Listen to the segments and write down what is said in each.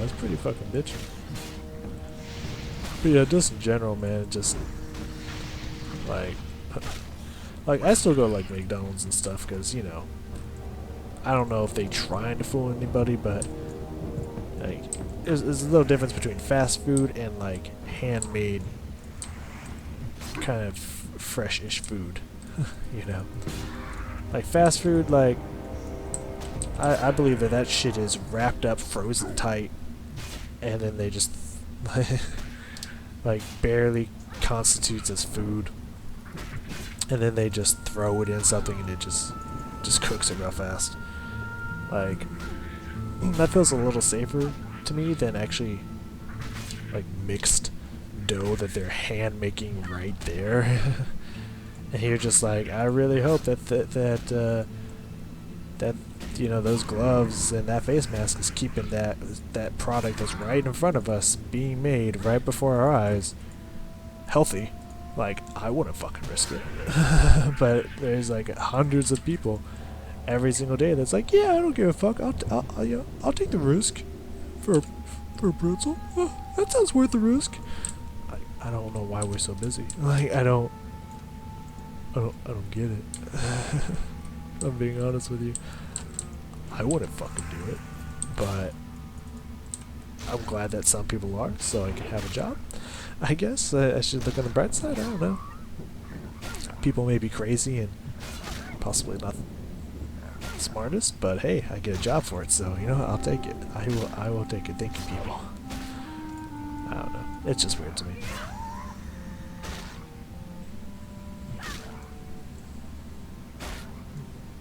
it's pretty fucking bitchy. But yeah, just in general, man, just like, like I still go to like McDonald's and stuff because you know, I don't know if they trying to fool anybody, but like, there's a little difference between fast food and like handmade, kind of fresh-ish food, you know. Like fast food, like I believe that shit is wrapped up, frozen tight, and then they just like barely constitutes as food, and then they just throw it in something and it just cooks it real fast. Like that feels a little safer to me than actually like mixed dough that they're hand making right there. And you're just like, I really hope that you know, those gloves and that face mask is keeping that product that's right in front of us being made right before our eyes healthy. Like, I wouldn't fucking risk it. But there's like hundreds of people every single day that's like, yeah, I don't give a fuck. I'll take the risk for a pretzel. That sounds worth the risk. I don't know why we're so busy. Like, I don't get it. I'm being honest with you. I wouldn't fucking do it, but I'm glad that some people are, so I can have a job. I guess I should look on the bright side. I don't know. People may be crazy and possibly not the smartest, but hey, I get a job for it, so you know, I'll take it. I will take it. Thank you, people. I don't know. It's just weird to me.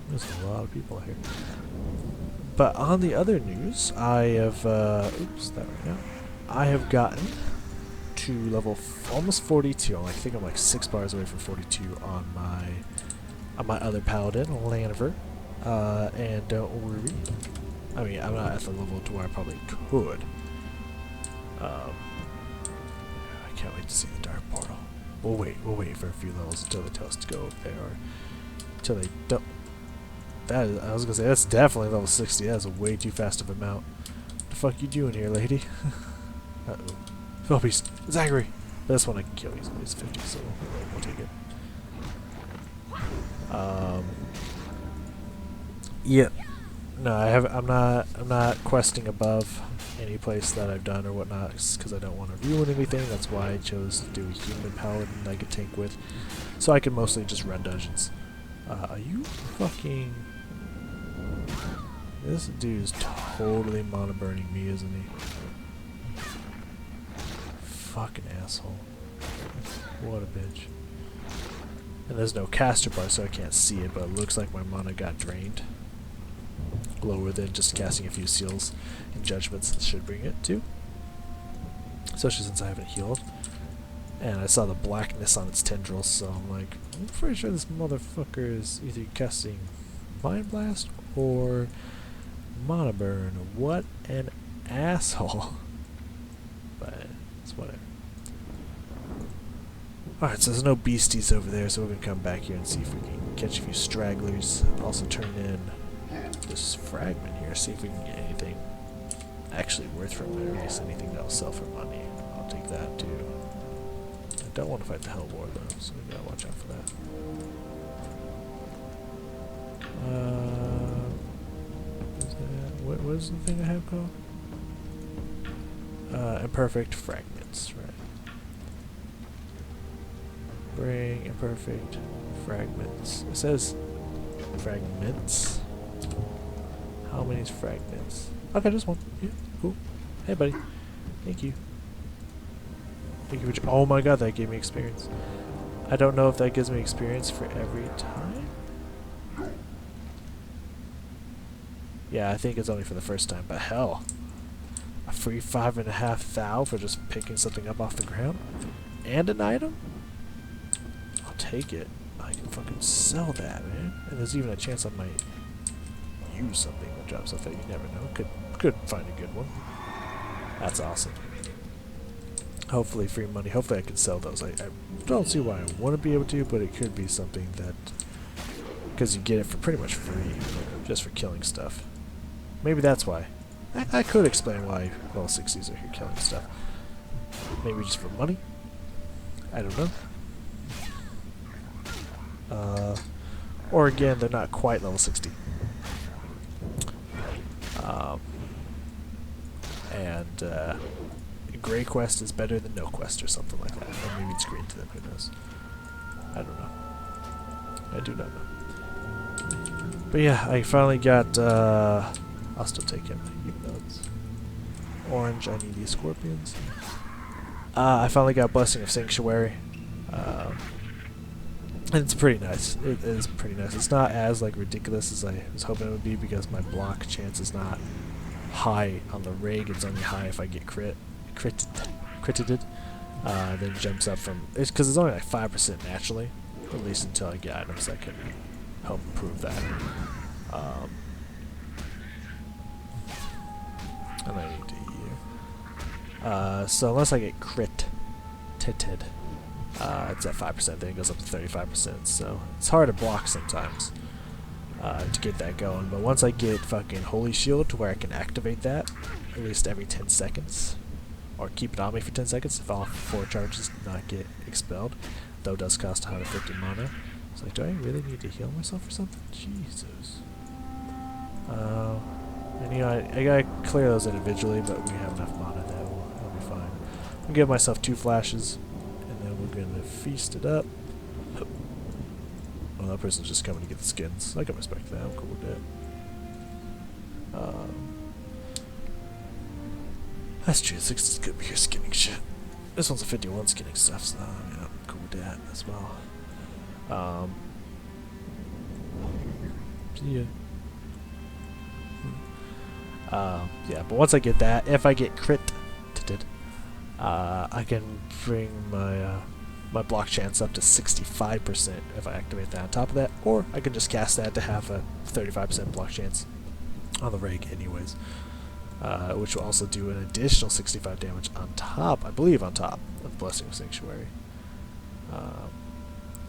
There's a lot of people here. But on the other news, I have, oops, that right now. I have gotten to level almost 42. I think I'm like 6 bars away from 42 on my other paladin, Laniver. And don't worry. I mean, I'm not at the level to where I probably could. I can't wait to see the dark portal. We'll wait for a few levels until they tell us to go over there, or until they don't. That is, I was gonna say, that's definitely level 60. That's a way too fast of a mount. What the fuck you doing here, lady? Uh-oh. Philbeast. Zachary! This one I can kill easily. It's 50, so we'll take it. Yeah. No, I'm not questing above any place that I've done or whatnot, because I don't want to ruin anything. That's why I chose to do a human paladin I could tank with, so I can mostly just run dungeons. Are you fucking... This dude is totally mono-burning me, isn't he? Fucking asshole. What a bitch. And there's no caster bar, so I can't see it, but it looks like my mana got drained. Lower than just casting a few seals and judgments that should bring it to. Especially since I haven't healed. And I saw the blackness on its tendrils, so I'm like, I'm pretty sure this motherfucker is either casting Mind Blast or Mana Burn. What an asshole. But it's whatever. Alright, so there's no beasties over there, so we're going to come back here and see if we can catch a few stragglers. Also turn in this fragment here, see if we can get anything actually worth from it, or at least anything that'll sell for money. I'll take that too. I don't want to fight the Hell War though, so we gotta watch out for that. What is the thing I have called? Imperfect fragments, right? Bring imperfect fragments. It says fragments. How many is fragments? Okay, just one. Yeah, cool. Hey, buddy. Thank you. Thank you for oh my god, that gave me experience. I don't know if that gives me experience for every time. Yeah, I think it's only for the first time, but hell. A free 5.5 for just picking something up off the ground? And an item? I'll take it. I can fucking sell that, man. And there's even a chance I might use something that drops off that you never know. Could find a good one. That's awesome. Hopefully free money. Hopefully I can sell those. I don't see why I wouldn't be able to, but it could be something that... Because you get it for pretty much free, just for killing stuff. Maybe that's why. I could explain why level 60s are here killing stuff. Maybe just for money? I don't know. Or again, they're not quite level 60. And gray quest is better than no quest or something like that. Or maybe it's green to them, who knows. I don't know. I do not know. But yeah, I finally got, I'll still take him, even though it's orange. I need these scorpions. I finally got Blessing of Sanctuary. And it's pretty nice. It is pretty nice. It's not as like ridiculous as I was hoping it would be because my block chance is not high on the rig. It's only high if I get critted. Then it jumps up from because it's only like 5% naturally, at least until I get items that can help improve that. And I need to heal. So unless I get critted. It's at 5%, then it goes up to 35%, so it's hard to block sometimes to get that going. But once I get fucking Holy Shield to where I can activate that at least every 10 seconds, or keep it on me for 10 seconds if all 4 charges do not get expelled, though it does cost 150 mana. It's like, do I really need to heal myself or something? Jesus. And you know, I gotta clear those individually, but we have enough mana that will be fine. I'll give myself 2 flashes. We're gonna feast it up. Well, that person's just coming to get the skins. I can respect that. I'm cool with that. That's true. 60 is good because skinning shit. This one's a 51 skinning stuff, so yeah, I'm cool with that as well. Yeah. Yeah, but once I get that, if I get crit, I can bring my my block chance up to 65% if I activate that on top of that, or I can just cast that to have a 35% block chance on the rig anyways, which will also do an additional 65 damage on top, I believe on top of Blessing of Sanctuary.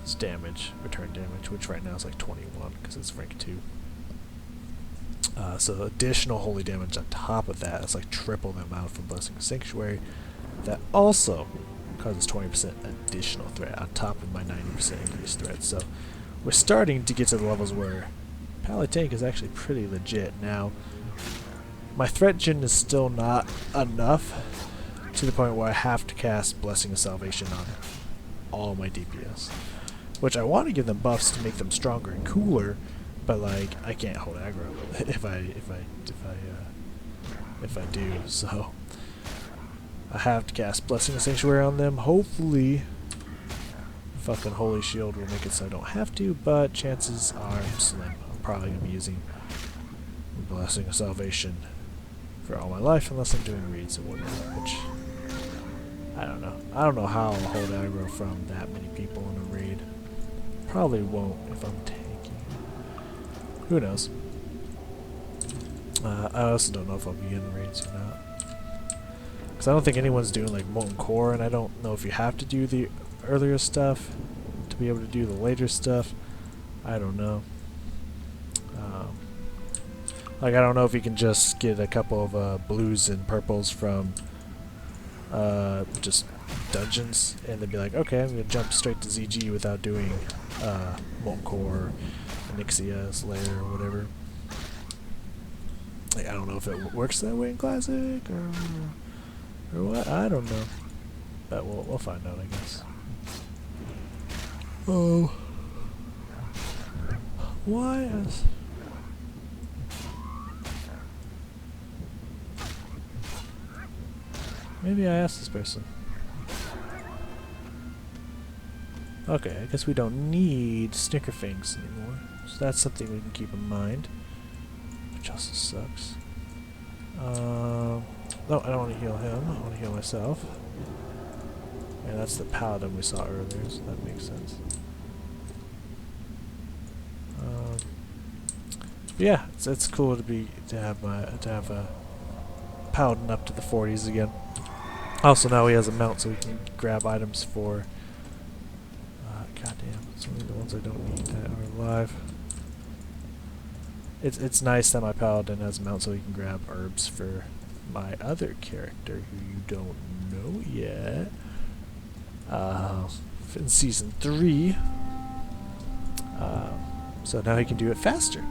It's damage, return damage, which right now is like 21 because it's rank 2. So additional holy damage on top of that is like triple the amount from Blessing of Sanctuary. That also causes 20% additional threat on top of my 90% increased threat. So we're starting to get to the levels where Pally Tank is actually pretty legit. Now, my threat gen is still not enough to the point where I have to cast Blessing of Salvation on all my DPS. Which I want to give them buffs to make them stronger and cooler, but like I can't hold aggro if I do, so I have to cast Blessing of Sanctuary on them. Hopefully, fucking Holy Shield will make it so I don't have to, but chances are slim. I'm probably going to be using Blessing of Salvation for all my life, unless I'm doing reads or whatever, which, I don't know. I don't know how I'll hold aggro from that many people in a raid. Probably won't if I'm tanking. Who knows? I also don't know if I'll be in raids or not. Because I don't think anyone's doing like Molten Core, and I don't know if you have to do the earlier stuff to be able to do the later stuff. I don't know. Like I don't know if you can just get a couple of blues and purples from just dungeons, and then be like, okay, I'm gonna jump straight to ZG without doing Molten Core, Onyxia, Slayer, or whatever. Like I don't know if it works that way in Classic or what? I don't know. But we'll find out, I guess. Oh. Why is... Maybe I asked this person. Okay, I guess we don't need Snicker Fangs anymore. So that's something we can keep in mind. Which also sucks. No, I don't want to heal him. I want to heal myself. And that's the paladin we saw earlier, so that makes sense. Yeah, it's cool to have a paladin up to the 40s again. Also, now he has a mount, so we can grab items for. Goddamn, it's only the ones I don't need that are alive. it's nice that my paladin has a mount so he can grab herbs for my other character who you don't know yet. In season 3. So now he can do it faster.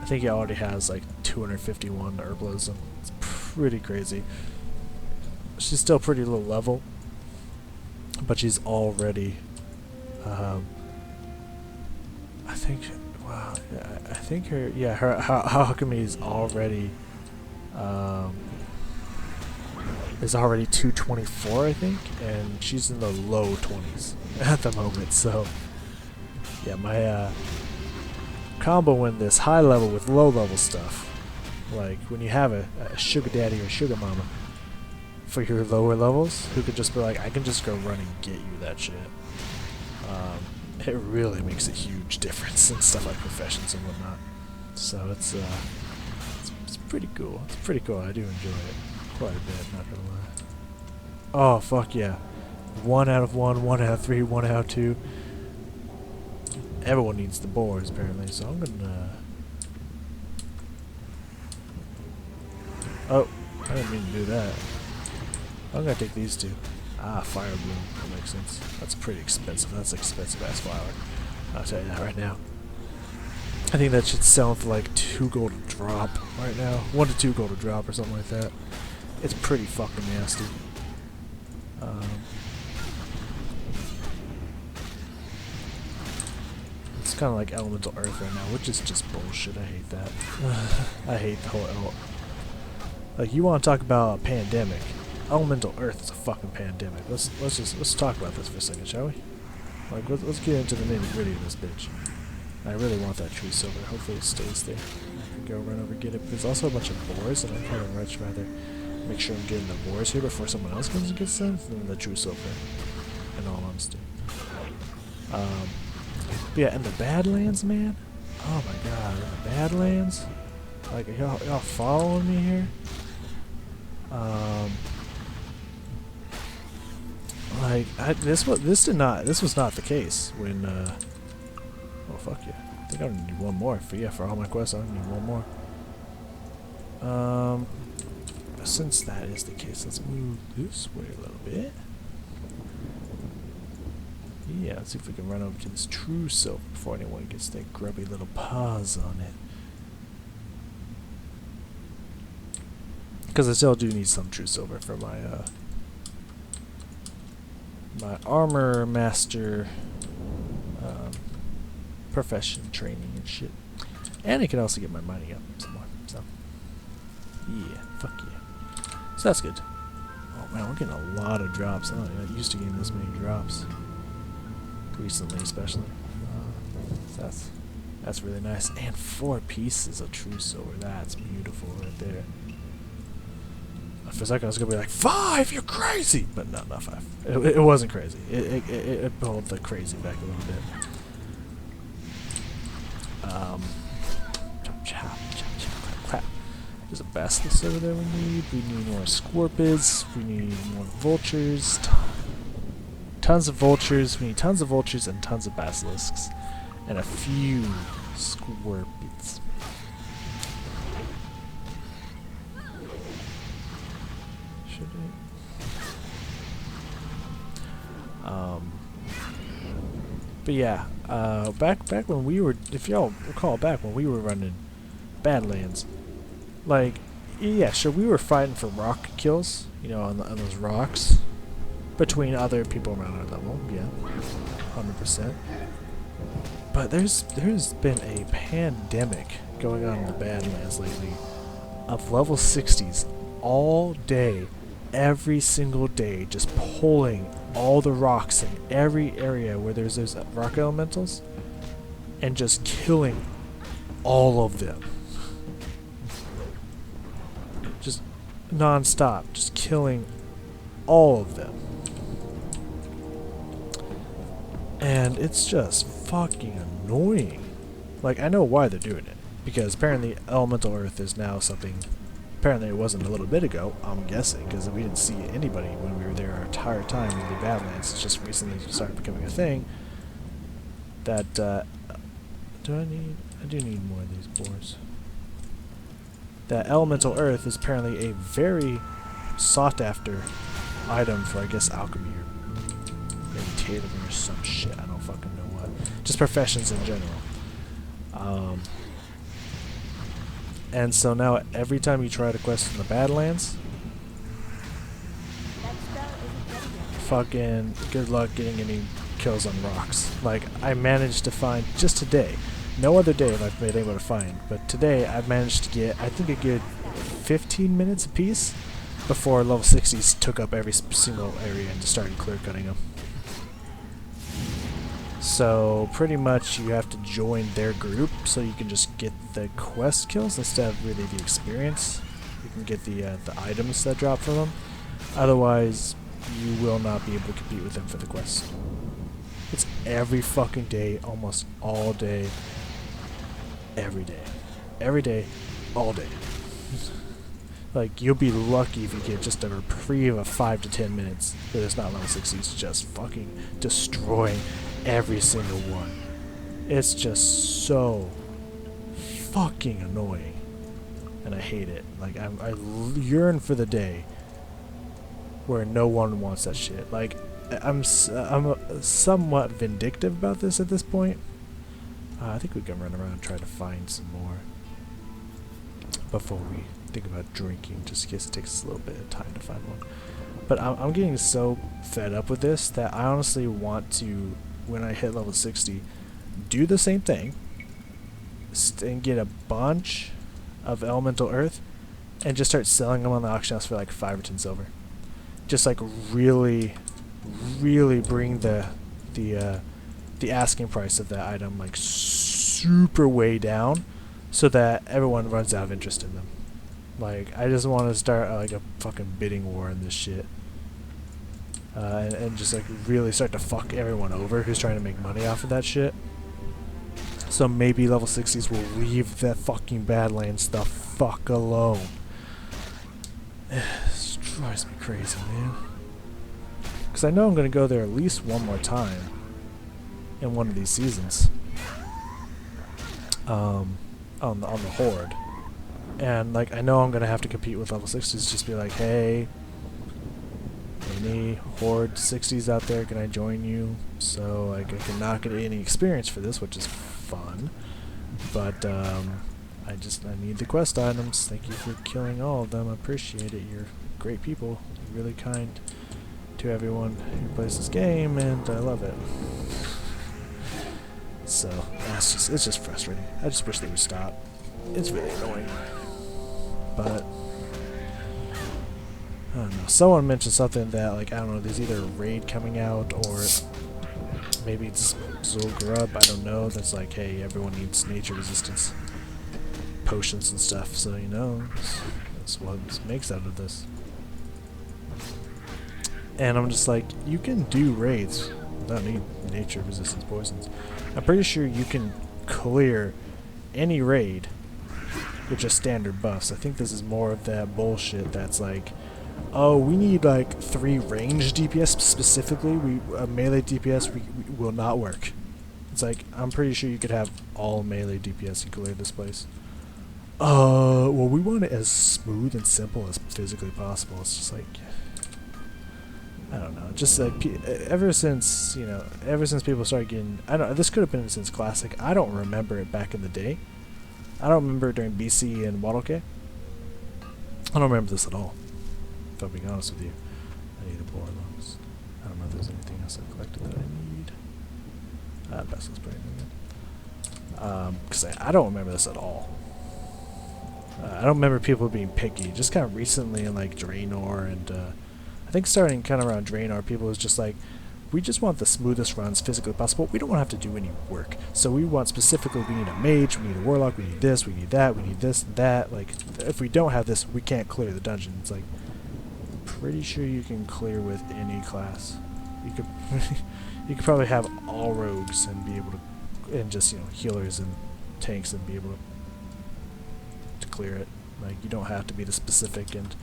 I think he already has like 251 herbalism. It's pretty crazy. She's still pretty low level, but she's already I think, wow, I think her alchemy is already 224, I think, and she's in the low 20s at the moment. So yeah, my combo in this high level with low level stuff, like when you have a sugar daddy or sugar mama for your lower levels who could just be like, I can just go run and get you that shit. It really makes a huge difference in stuff like professions and whatnot. So it's pretty cool. It's pretty cool. I do enjoy it quite a bit, not gonna lie. Oh fuck yeah. 1 out of 1, 1 out of 3, 1 out of 2. Everyone needs the boars apparently, so I'm gonna oh, I didn't mean to do that. I'm gonna take these two. Ah, fire bloom. That makes sense. That's pretty expensive. That's expensive ass flower. I'll tell you that right now. I think that should sell for like 2 gold a drop right now. 1 to 2 gold a drop or something like that. It's pretty fucking nasty. It's kind of like elemental earth right now, which is just bullshit. I hate that. I hate the whole like, you want to talk about a pandemic? Elemental earth is a fucking pandemic. Let's talk about this for a second, shall we? Like, let's get into the nitty gritty of this bitch. I really want that tree silver. Hopefully it stays there. I can go run over and get it. But there's also a bunch of boars, and I'd probably much rather make sure I'm getting the boars here before someone else comes and gets them than the true silver, in all honesty. But yeah, in the Badlands, man. Oh my god, in the Badlands. Like, y'all following me here? Like, this was not the case when oh fuck yeah. I think I only need 1 more for all my quests. I only need 1 more. Since that is the case, let's move this way a little bit. Yeah, let's see if we can run over to this true silver before anyone gets their grubby little paws on it. Because I still do need some true silver for my my armor master profession training and shit. And I can also get my mining up some more. So yeah, fuck yeah. So that's good. Oh man, we're getting a lot of drops. I'm not used to getting this many drops recently, especially. So that's really nice. And 4 pieces of true silver. That's beautiful right there. For a second I was gonna be like, 5, you're crazy! But no, not 5. It wasn't crazy. It pulled the crazy back a little bit. Chop, clap. There's a basilisk over there we need. We need more scorpids. We need more vultures. Tons of vultures. We need tons of vultures and tons of basilisks. And a few scorpids. Should I? But yeah, back when we were, if y'all recall, back when we were running Badlands, like, yeah, sure, we were fighting for rock kills, you know, on those rocks, between other people around our level, yeah, 100%. But there's been a pandemic going on in the Badlands lately of level 60s all day, every single day, just pulling all the rocks in every area where there's those rock elementals and just killing all of them. Just non-stop, just killing all of them. And it's just fucking annoying. Like, I know why they're doing it, because apparently elemental earth is now something. Apparently it wasn't a little bit ago, I'm guessing, because we didn't see anybody when we were there our entire time in the Badlands. It's just recently started becoming a thing. That, I do need more of these boars. that elemental earth is apparently a very sought after item for, I guess, alchemy or maybe tailoring or some shit. I don't fucking know what. Just professions in general. And so now every time you try to quest in the Badlands, fucking good luck getting any kills on rocks. Like, I managed to find, just today, no other day have I been able to find, but today I've managed to get, I think, a good 15 minutes apiece before level 60s took up every single area and just started clear cutting them. So pretty much you have to join their group so you can just get the quest kills instead of really the experience. You can get the items that drop from them. Otherwise, you will not be able to compete with them for the quest. It's every fucking day, almost all day, every day. Every day, all day. Like, you'll be lucky if you get just a reprieve of 5 to 10 minutes that it's not level 60s just fucking destroying every single one. It's just so fucking annoying. And I hate it. Like, I yearn for the day where no one wants that shit. Like, I'm somewhat vindictive about this at this point. I think we can run around and try to find some more before we think about drinking, just in case it takes us a little bit of time to find one. But I'm getting so fed up with this that I honestly want to, when I hit level 60, do the same thing and get a bunch of elemental earth and just start selling them on the auction house for like 5 or 10 silver. Just like really bring the asking price of that item like super way down so that everyone runs out of interest in them. Like, I just want to start like a fucking bidding war in this shit. And just like really start to fuck everyone over who's trying to make money off of that shit. So maybe level 60s will leave that fucking Badlands the fuck alone. This drives me crazy, man. Because I know I'm going to go there at least one more time in one of these seasons. On the Horde. And like, I know I'm going to have to compete with level 60s, just be like, hey, any Horde 60s out there, can I join you? So like, I can not get any experience for this, which is fun. But I need the quest items. Thank you for killing all of them. I appreciate it. You're great people. You're really kind to everyone who plays this game, and I love it. So it's just frustrating. I just wish they would stop. It's really annoying. But I don't know. Someone mentioned something that, like, I don't know, there's either a raid coming out or maybe it's Zul'Grub, I don't know, that's like, hey, everyone needs nature resistance potions and stuff, so, you know, that's what makes out of this. And I'm just like, you can do raids without any nature resistance poisons. I'm pretty sure you can clear any raid with just standard buffs. I think this is more of that bullshit that's like, oh, we need like 3 range DPS specifically. Melee DPS we will not work. It's like, I'm pretty sure you could have all melee DPS and clear this place. Well, we want it as smooth and simple as physically possible. It's just like, I don't know. Just like, ever since people started getting, I don't know, this could have been since Classic. I don't remember it back in the day. I don't remember it during BC and Waddle-K. I don't remember this at all, if I'm being honest with you. I need a boar lungs. I don't know if there's anything else I've collected that I need. Best let's put anything in. Because I don't remember this at all. I don't remember people being picky. Just kind of recently in like Draenor and I think starting kind of around Draenor, people was just like, we just want the smoothest runs physically possible. We don't want to have to do any work. So we want specifically, we need a mage, we need a warlock, we need this, we need that, we need this and that. Like, if we don't have this, we can't clear the dungeon. It's like, I'm pretty sure you can clear with any class. You could you could probably have all rogues and be able to, and just, you know, healers and tanks and be able to clear it. Like, you don't have to be the specific and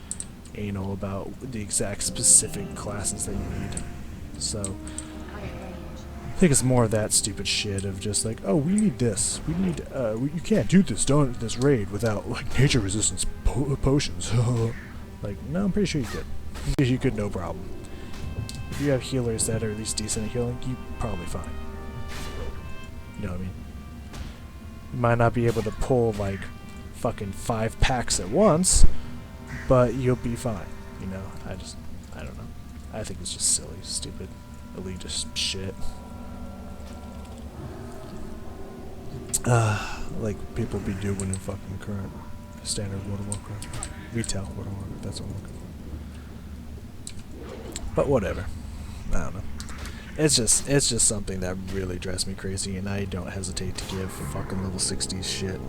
anal about the exact specific classes that you need. So I think it's more of that stupid shit of just like, oh, we need this, we need you can't do this raid without like nature resistance potions. Like, no, I'm pretty sure you could. You could, no problem. If you have healers that are at least decent at healing, you probably fine. You know what I mean? You might not be able to pull like fucking 5 packs at once, but you'll be fine. You know, I don't know. I think it's just silly, stupid, elitist shit. Like people be doing in fucking current standard World of Warcraft. Retail World of Warcraft, that's what I'm looking for. But whatever. I don't know. It's just something that really drives me crazy, and I don't hesitate to give fucking level 60s shit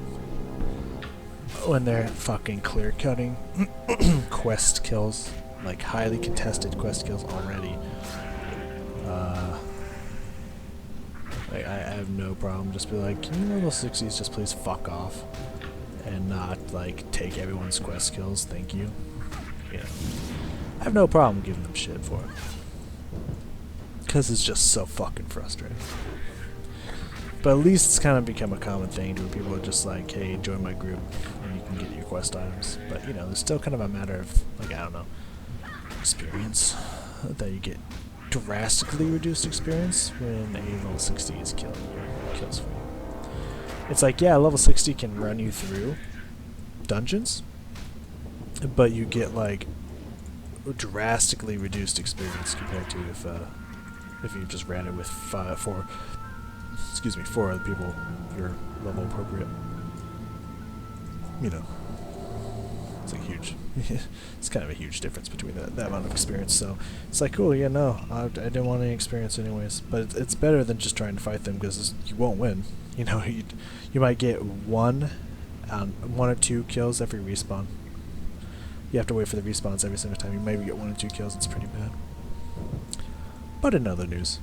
when they're fucking clear cutting quest kills, like highly contested quest kills already. Like I have no problem just be like, can you level 60s just please fuck off and not like take everyone's quest kills, thank you. You know, I have no problem giving them shit for it. Because it's just so fucking frustrating. But at least it's kind of become a common thing to where people are just like, hey, join my group and you can get your quest items. But, you know, there's still kind of a matter of, like, I don't know, experience. That you get drastically reduced experience when a level 60 is kills for you. It's like, yeah, level 60 can run you through dungeons, but you get, like, drastically reduced experience compared to if you just ran it with 4 other people your level appropriate. You know, it's like huge. It's kind of a huge difference between that amount of experience. So it's like, cool, yeah, no, I didn't want any experience anyways. But it's better than just trying to fight them because you won't win. You know, you might get one or 2 kills every respawn. You have to wait for the respawns every single time. You maybe get 1 or 2 kills. It's pretty bad. But in other news,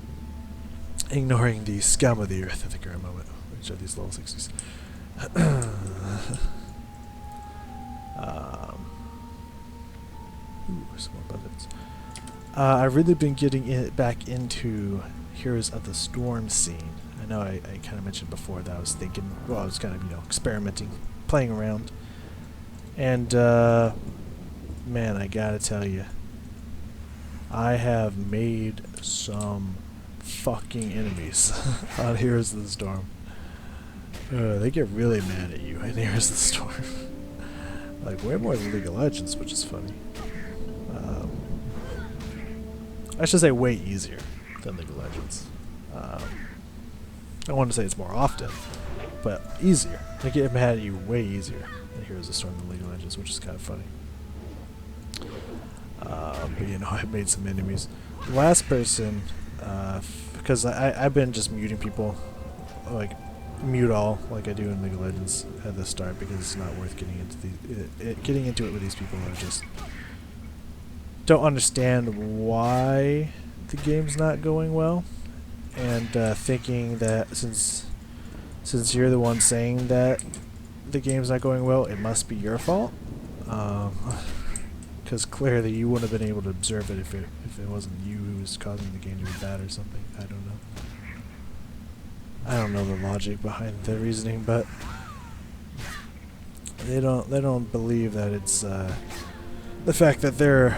ignoring the scum of the earth at the current moment, which are these level 60s. Some more buttons. I've really been getting back into Heroes of the Storm scene. I know I kind of mentioned before that I was thinking, well, I was kind of, you know, experimenting, playing around. And, man, I gotta tell you, I have made some fucking enemies on Heroes of the Storm. They get really mad at you in Heroes of the Storm. Like, way more than League of Legends, which is funny. I should say way easier than League of Legends. I don't want to say it's more often, but easier. They get mad at you way easier in Heroes of the Storm than League of Legends, which is kind of funny. But you know, I've made some enemies. The last person, because I've been just muting people, like mute all, like I do in League of Legends at the start, because it's not worth getting into it with these people who just don't understand why the game's not going well, and thinking that since you're the one saying that the game's not going well, it must be your fault. Because clearly you wouldn't have been able to observe it if it wasn't you who was causing the game to be bad or something. I don't know. I don't know the logic behind the reasoning, but they don't believe that it's the fact that they're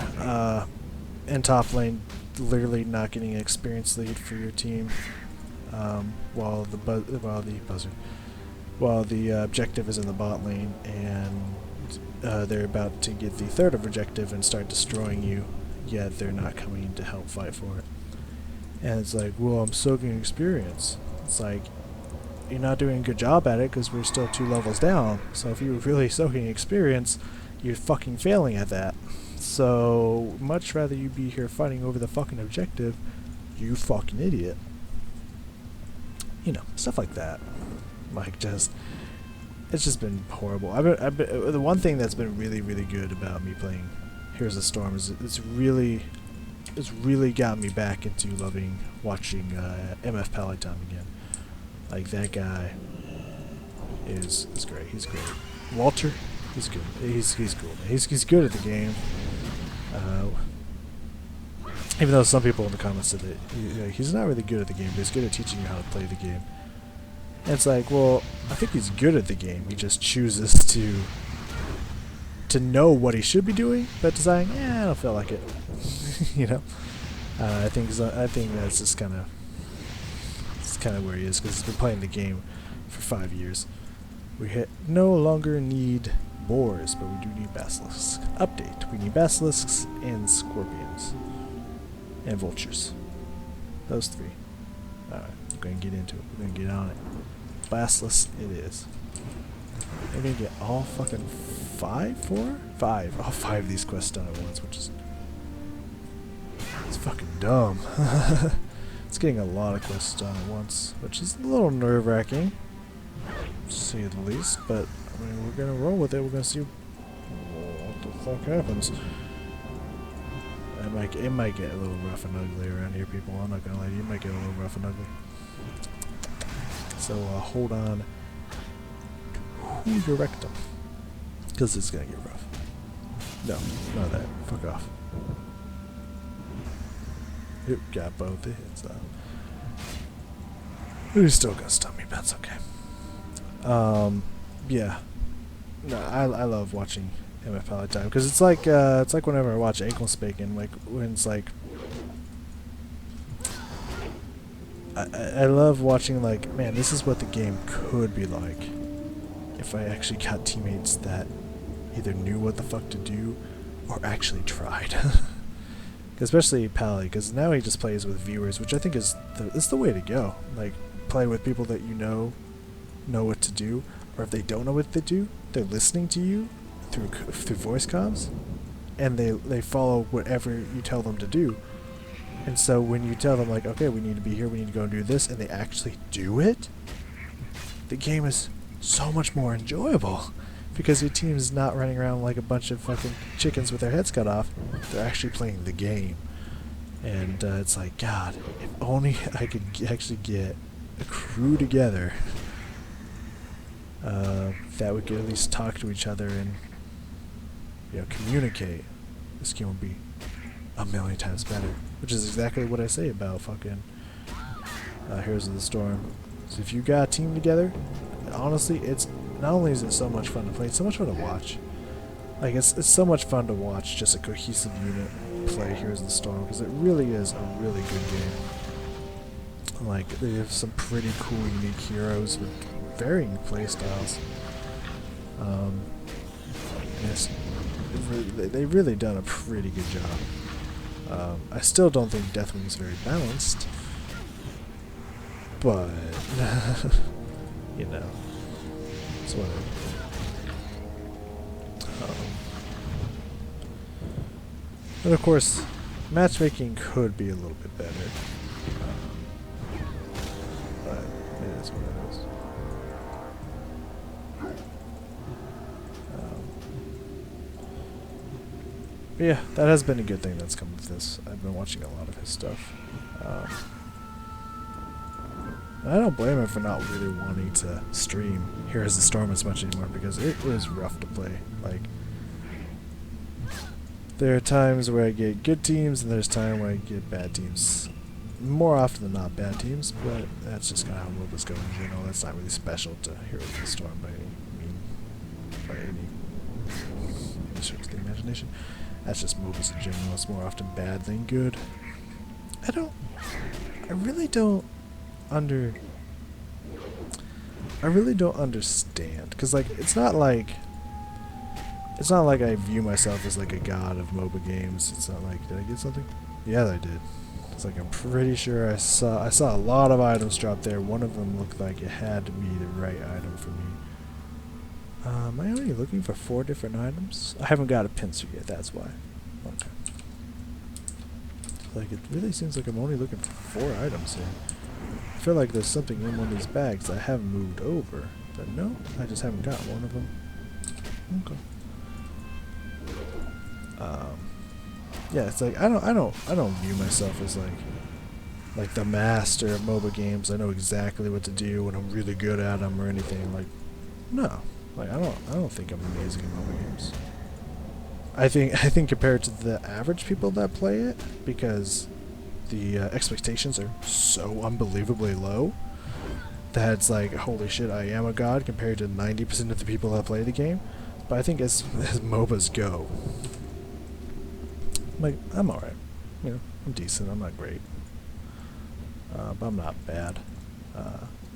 in top lane literally not getting an experience lead for your team, while the objective is in the bot lane, and they're about to get the third objective and start destroying you, yet they're not coming to help fight for it. And it's like, well, I'm soaking experience. It's like, you're not doing a good job at it because we're still 2 levels down. So if you were really soaking experience, you're fucking failing at that. So much rather you be here fighting over the fucking objective, you fucking idiot. You know, stuff like that. Like, it's just been horrible. The one thing that's been really, really good about me playing Heroes of the Storm is it's really got me back into loving watching MF Palatine again. Like, that guy is great. He's great. Walter, he's good. He's cool. He's good at the game. Even though some people in the comments said that he's not really good at the game, but he's good at teaching you how to play the game. And it's like, well, I think he's good at the game. He just chooses to know what he should be doing, but deciding, I don't feel like it. You know, I think that's just kind of where he is, because he's been playing the game for 5 years. We no longer need boars, but we do need basilisks. Update: we need basilisks and scorpions and vultures. Those 3. All right, we're gonna get into it. We're gonna get on it. Basilisk it is. We're gonna get all fucking 5, all 5 of these quests done at once, which is it's fucking dumb. It's getting a lot of quests done at once, which is a little nerve-wracking, to say the least. But I mean, we're gonna roll with it. We're gonna see what the fuck happens. It might get a little rough and ugly around here, people. I'm not gonna lie to you. It might get a little rough and ugly. So hold on to your rectum, because it's gonna get rough. No, not that. Fuck off. Yep, got both the hits out. He's still gonna stun me, but that's okay. Yeah. No, I love watching MF all the time, because it's like whenever I watch Ankle Spaking, like when it's like I love watching, like, man, this is what the game could be like if I actually got teammates that either knew what the fuck to do or actually tried. Especially Pally, because now he just plays with viewers, which I think is the way to go. Like, play with people that you know what to do, or if they don't know what to do, they're listening to you through voice comms, and they follow whatever you tell them to do. And so when you tell them, like, okay, we need to be here, we need to go and do this, and they actually do it, the game is so much more enjoyable, because your team is not running around like a bunch of fucking chickens with their heads cut off. They're actually playing the game. And it's like, God, if only I could actually get a crew together that we could at least talk to each other and, you know, communicate. This game would be a million times better. Which is exactly what I say about fucking Heroes of the Storm. So if you got a team together, honestly, it's not only is it so much fun to play, it's so much fun to watch. Like, it's so much fun to watch just a cohesive unit play Heroes of the Storm, because it really is a really good game. Like, they have some pretty cool, unique heroes with varying playstyles. Yes, they've really done a pretty good job. I still don't think Deathwing is very balanced, but you know, it's whatever. And of course, matchmaking could be a little bit better, but it is what it is. But yeah, that has been a good thing that's come with this. I've been watching a lot of his stuff. I don't blame him for not really wanting to stream Heroes of the Storm as much anymore, because it is rough to play. Like, there are times where I get good teams, and there's times where I get bad teams. More often than not, bad teams, but that's just kind of how MOBAs go in general. That's not really special to Heroes of the Storm by any stretch of the imagination. That's just MOBAs in general. It's more often bad than good. I really don't understand, because, like, it's not like I view myself as like a god of MOBA games. It's not like, did I get something? Yeah, I did. It's like, I'm pretty sure I saw a lot of items drop there. One of them looked like it had to be the right item for me. Am I only looking for 4 different items? I haven't got a pincer yet, that's why. Okay. Like, it really seems like I'm only looking for 4 items here. I feel like there's something in one of these bags that I haven't moved over. But no, I just haven't got one of them. Okay. Yeah, it's like I don't view myself as like the master of MOBA games. I know exactly what to do when I'm really good at them or anything. Like, no, like I don't think I'm amazing at MOBA games. I think compared to the average people that play it, because the expectations are so unbelievably low, that it's like, holy shit, I am a god compared to 90% of the people that play the game. But I think as MOBAs go, like, I'm alright. You know, I'm decent. I'm not great. But I'm not bad.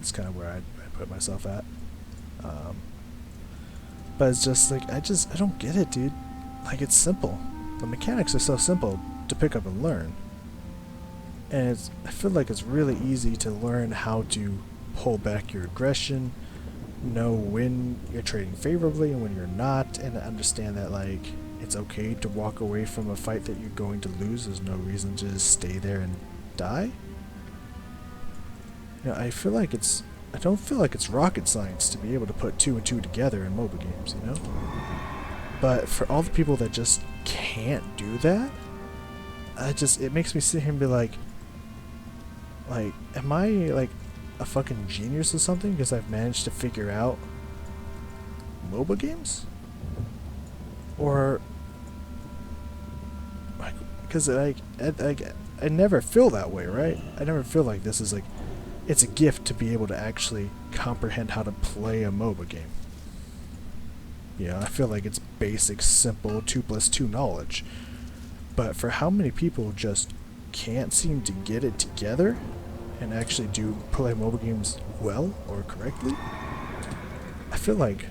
It's kind of where I put myself at. But it's just like, I don't get it, dude. Like, it's simple. The mechanics are so simple to pick up and learn. And I feel like it's really easy to learn how to pull back your aggression, know when you're trading favorably and when you're not, and understand that, like, it's okay to walk away from a fight that you're going to lose. There's no reason to just stay there and die. You know, I don't feel like it's rocket science to be able to put 2 and 2 together in MOBA games, you know? But for all the people that just can't do that, it makes me sit here and be like, am I, like, a fucking genius or something because I've managed to figure out MOBA games? Or, like, because, like, I never feel that way, right? I never feel like this is, like, it's a gift to be able to actually comprehend how to play a MOBA game. You know, I feel like it's basic, simple 2+2 knowledge. But for how many people just can't seem to get it together and actually do play MOBA games well or correctly, I feel like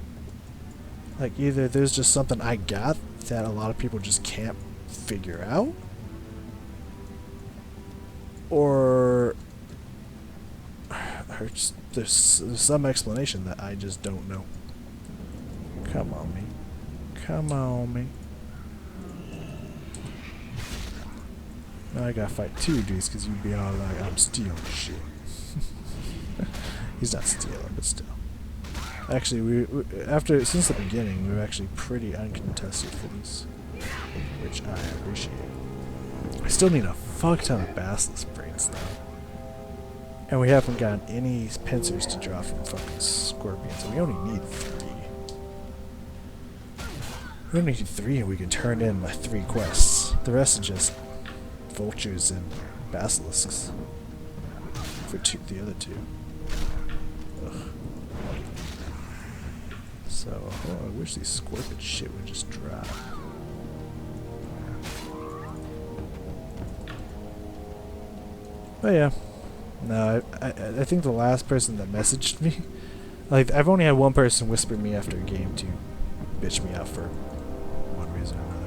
either there's just something I got that a lot of people just can't figure out, or just, there's some explanation that I just don't know. Come on, me. Come on, me. Now I gotta fight 2 dudes because you being all like, I'm stealing shit. He's not stealing, but still. Actually, since the beginning, we were actually pretty uncontested for these, which I appreciate. I still need a fuck ton of Basilisk brains though, and we haven't gotten any pincers to draw from fucking scorpions. And we only need 3. We only need 3, and we can turn in my 3 quests. The rest is just vultures and basilisks for the other 2. Ugh. So, I wish these scorpion shit would just drop. But yeah, no, I think the last person that messaged me, like, I've only had one person whisper me after a game to bitch me out for one reason or another.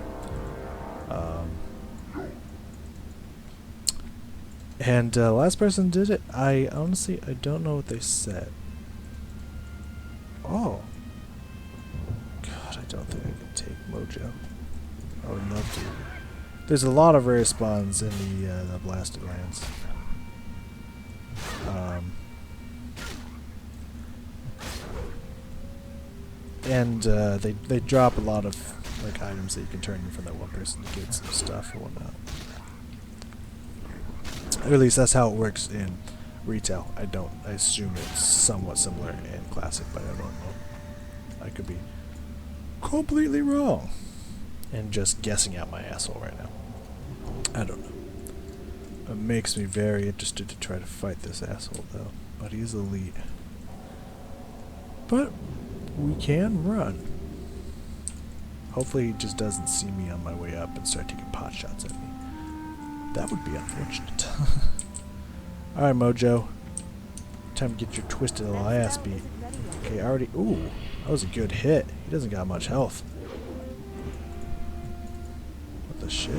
And last person did it. I honestly, I don't know what they said. Oh. God, I don't think I can take Mojo. I would love to. There's a lot of rare spawns in the Blasted Lands. And they drop a lot of, like, items that you can turn in from that one person to get some stuff or whatnot. Or at least that's how it works in retail. I assume it's somewhat similar in Classic, but I don't know. I could be completely wrong and just guessing out my asshole right now. I don't know. It makes me very interested to try to fight this asshole though, but he's elite. But we can run. Hopefully he just doesn't see me on my way up and start taking pot shots at me. That would be unfortunate. Alright, Mojo. Time to get your twisted little ass beat. Okay, ooh, that was a good hit. He doesn't got much health. What the shit?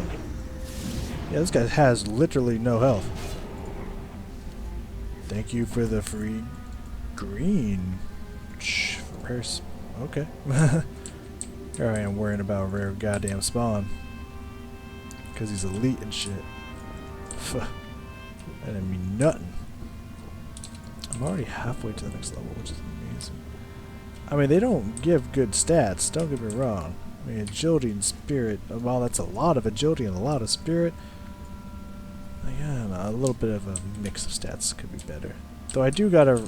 Yeah, this guy has literally no health. Thank you for the free green purse. Okay. Here I am worrying about a rare goddamn spawn. Because he's elite and shit. That didn't mean nothing. I'm already halfway to the next level, which is amazing. I mean, they don't give good stats, don't get me wrong. I mean, agility and spirit, while that's a lot of agility and a lot of spirit, again, a little bit of a mix of stats could be better. Though I do gotta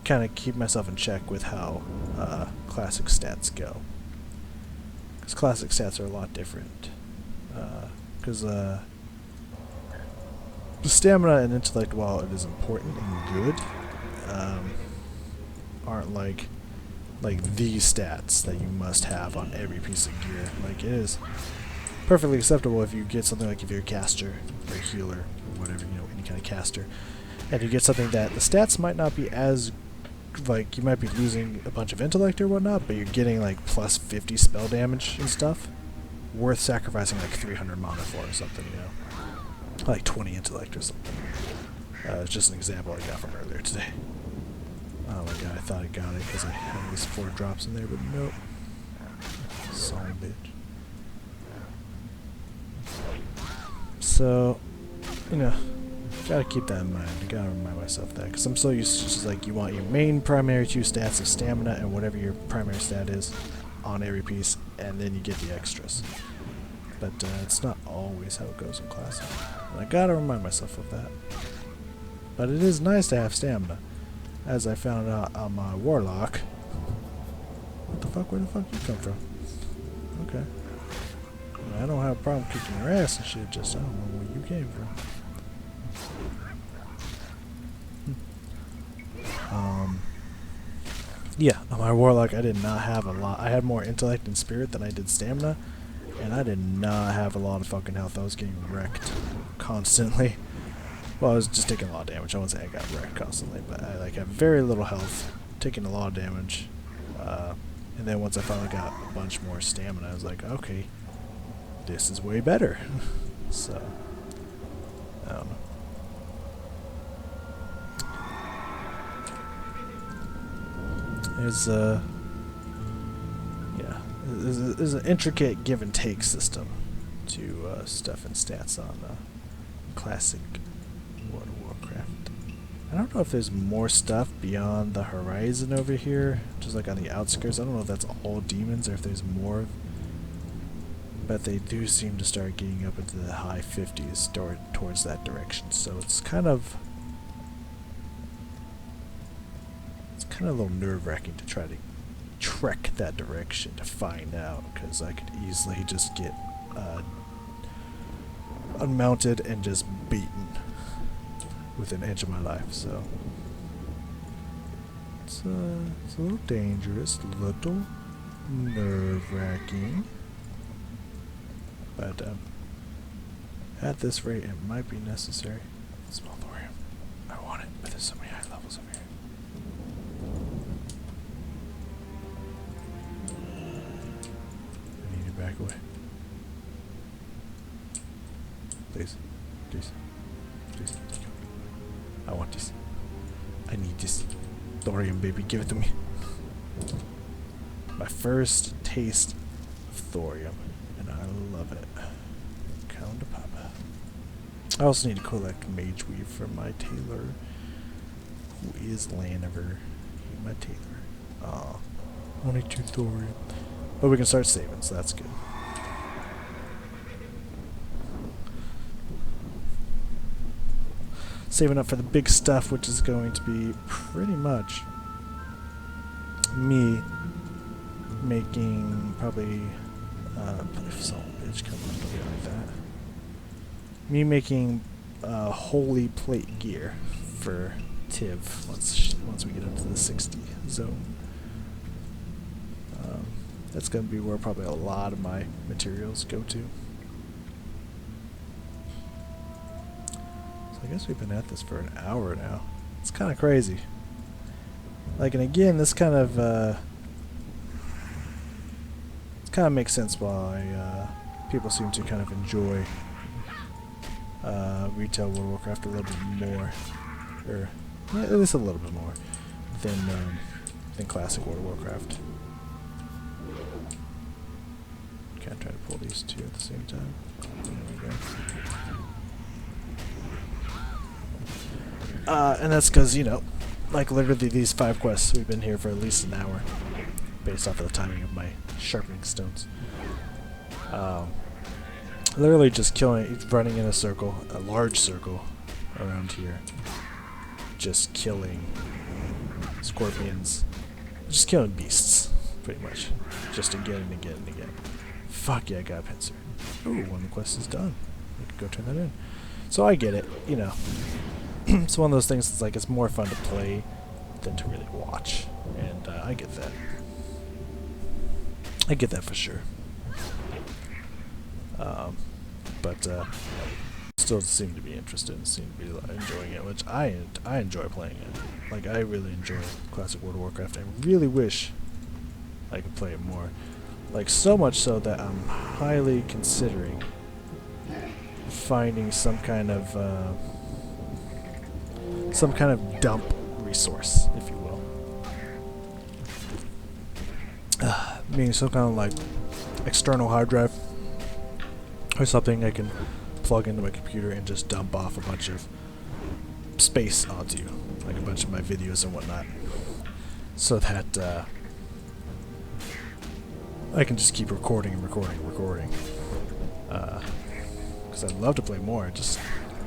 kind of keep myself in check with how classic stats go. Because classic stats are a lot different. Because the stamina and intellect, while it is important and good, aren't like like the stats that you must have on every piece of gear. Like it is perfectly acceptable if you get something like if you're a caster or a healer or whatever, you know, any kind of caster, and you get something that the stats might not be as, like, you might be losing a bunch of intellect or whatnot, but you're getting like plus 50 spell damage and stuff, worth sacrificing like 300 mana for or something, you know, like 20 intellect or something. It's just an example I got from earlier today. Oh my god, I thought I got it because I had these 4 drops in there, but nope. Son of a bitch. So, you know, gotta keep that in mind. I gotta remind myself that, because I'm so used to just like, you want your main primary 2 stats of stamina and whatever your primary stat is on every piece, and then you get the extras. But it's not always how it goes in Classic. And I gotta remind myself of that. But it is nice to have stamina, as I found out on my Warlock. What the fuck? Where the fuck you come from? Okay. I don't have a problem kicking your ass and shit, just I don't know where you came from. Yeah, on my Warlock I did not have a lot. I had more intellect and spirit than I did stamina, and I did not have a lot of fucking health. I was getting wrecked constantly. Well, I was just taking a lot of damage. I wouldn't say I got wrecked constantly, but I like have very little health, taking a lot of damage. And then once I finally got a bunch more stamina, I was like, okay, this is way better. So, I don't know. There's yeah, there's an intricate give and take system to stuff and stats on Classic World of Warcraft. I don't know if there's more stuff beyond the horizon over here, just like on the outskirts. I don't know if that's all demons or if there's more, but they do seem to start getting up into the high 50s towards that direction. So it's kind of a little nerve-wracking to try to trek that direction to find out, because I could easily just get unmounted and just beaten within an inch of my life. So it's a little dangerous, a little nerve-wracking, but at this rate it might be necessary. Small thorium, I want it, but there's so many high levels over here. I need to back away. Please, please, please. I want this. I need this. Thorium, baby, give it to me. My first taste of thorium, and I love it. Count to Papa. I also need to collect Mage Weave from my tailor, who is Laniver. My tailor. Aw, only 2 thorium. But we can start saving, so that's good. Saving up for the big stuff, which is going to be pretty much me making probably if some bitch come up like that. Me making holy plate gear for Tiv once we get into the 60 zone. That's going to be where probably a lot of my materials go to. I guess we've been at this for an hour now. It's kind of crazy. Like, and again, this kind of makes sense why people seem to kind of enjoy retail World of Warcraft a little bit more, or at least a little bit more than Classic World of Warcraft. Can't try to pull these 2 at the same time. There we go. And that's because, you know, like literally these 5 quests, we've been here for at least an hour, based off of the timing of my sharpening stones. Literally just running in a circle, a large circle around here, just killing scorpions, just killing beasts, pretty much, just again and again and again. Fuck yeah, I got a pincer. Ooh, one of the quests is done. We could go turn that in. So I get it, you know. It's one of those things that's like, it's more fun to play than to really watch, and I get that. I get that for sure. But still seem to be interested and seem to be enjoying it, which I enjoy playing it. Like, I really enjoy classic World of Warcraft. I really wish I could play it more. Like, so much so that I'm highly considering finding some kind of dump resource, if you will. Meaning some kind of like external hard drive or something I can plug into my computer and just dump off a bunch of space onto you, like a bunch of my videos and whatnot, so that I can just keep recording and recording and recording. Because I'd love to play more, I just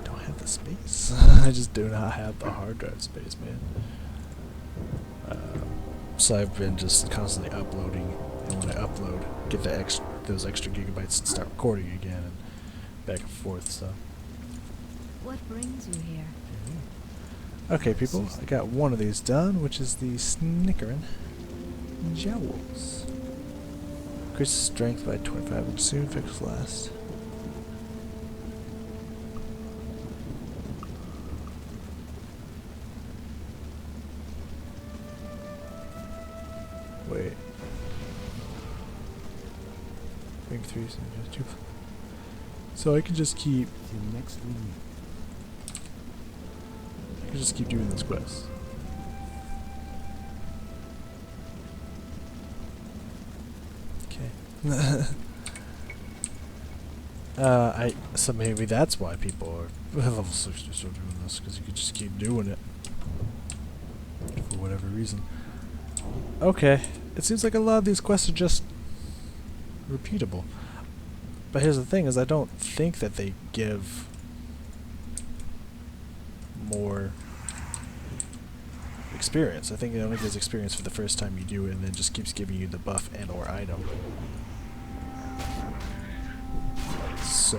don't have the space. I just do not have the hard drive space, man. So I've been just constantly uploading, and when I upload, get those extra gigabytes and start recording again, and back and forth. So. What brings you here? Okay, people, I got one of these done, which is the Snickering Jowls. Increases strength by 25 and soon fix last. Wait. Ring 3, so I can just keep. Next week. I can just keep doing this quest. Okay. So maybe that's why people are level 60 still doing this, because you could just keep doing it for whatever reason. Okay, it seems like a lot of these quests are just repeatable. But here's the thing: is I don't think that they give more experience. I think it only gives experience for the first time you do it, and then just keeps giving you the buff and/or item. So,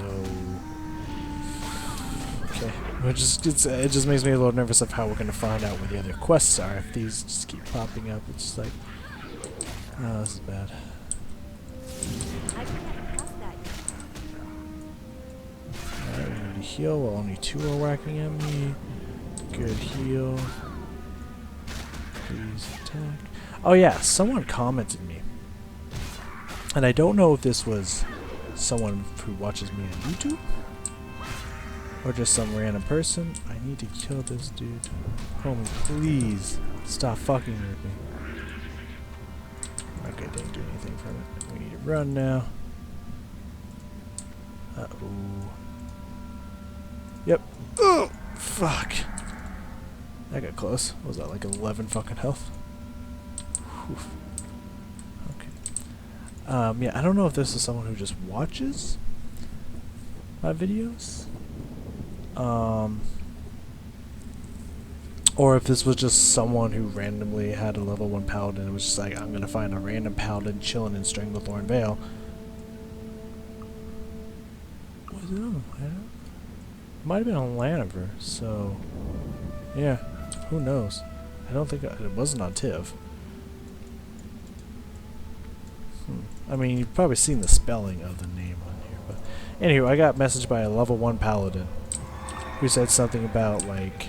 okay, it just makes me a little nervous of how we're gonna find out where the other quests are if these just keep popping up. It's just like, oh, this is bad. I can't trust that. Alright, we need to heal while only 2 are whacking at me. Good heal. Please attack. Oh yeah, someone commented me. And I don't know if this was someone who watches me on YouTube or just some random person. I need to kill this dude. Homie, please stop fucking with me. Okay, didn't do anything from it. We need to run now. Uh-oh. Yep. Oh, fuck. That got close. What was that, like 11 fucking health? Oof. Okay. Yeah, I don't know if this is someone who just watches my videos. Or if this was just someone who randomly had a level 1 paladin and was just like, I'm gonna find a random paladin chilling in Stranglethorn Vale. What was it on? It might have been on Laniver, so yeah, who knows? I don't think it wasn't on Tiv. I mean, you've probably seen the spelling of the name on here, but anyway, I got messaged by a level 1 paladin who said something about like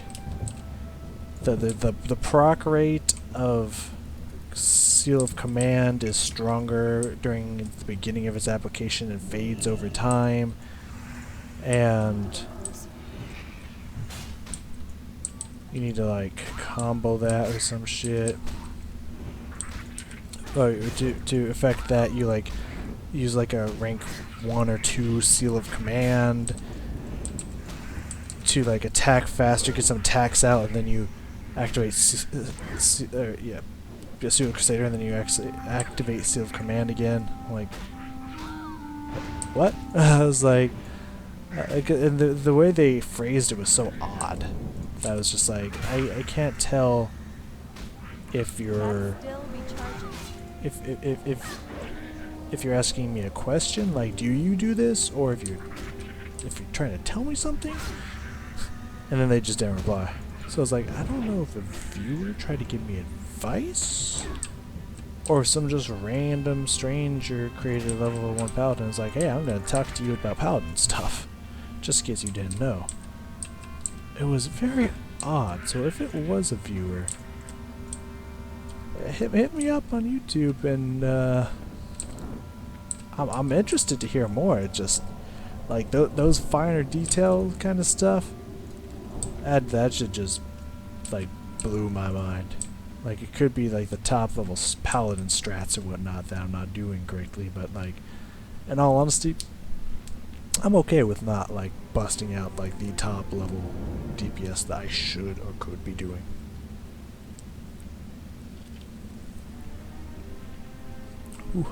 the proc rate of Seal of Command is stronger during the beginning of its application and fades over time, and you need to like combo that or some shit. Or to affect that, you like use like a rank 1 or 2 Seal of Command to like attack faster, get some attacks out, and then you activate Pseudo Crusader, and then you actually activate Seal of Command again. Like, what? I was like, and the way they phrased it was so odd that I was just like, I can't tell if you're if you're asking me a question, like, do you do this, or if you're trying to tell me something. And then they just didn't reply. So I was like, I don't know if a viewer tried to give me advice Or some just random stranger created a level 1 paladin and is like, hey, I'm gonna talk to you about paladin stuff. Just in case you didn't know. It was very odd, so if it was a viewer, hit me up on YouTube and I'm interested to hear more. It just, like, those finer detail kind of stuff, that should just, like, blew my mind. Like, it could be, like, the top level paladin strats or whatnot that I'm not doing greatly, but, like, in all honesty, I'm okay with not, like, busting out, like, the top level DPS that I should or could be doing. Ooh.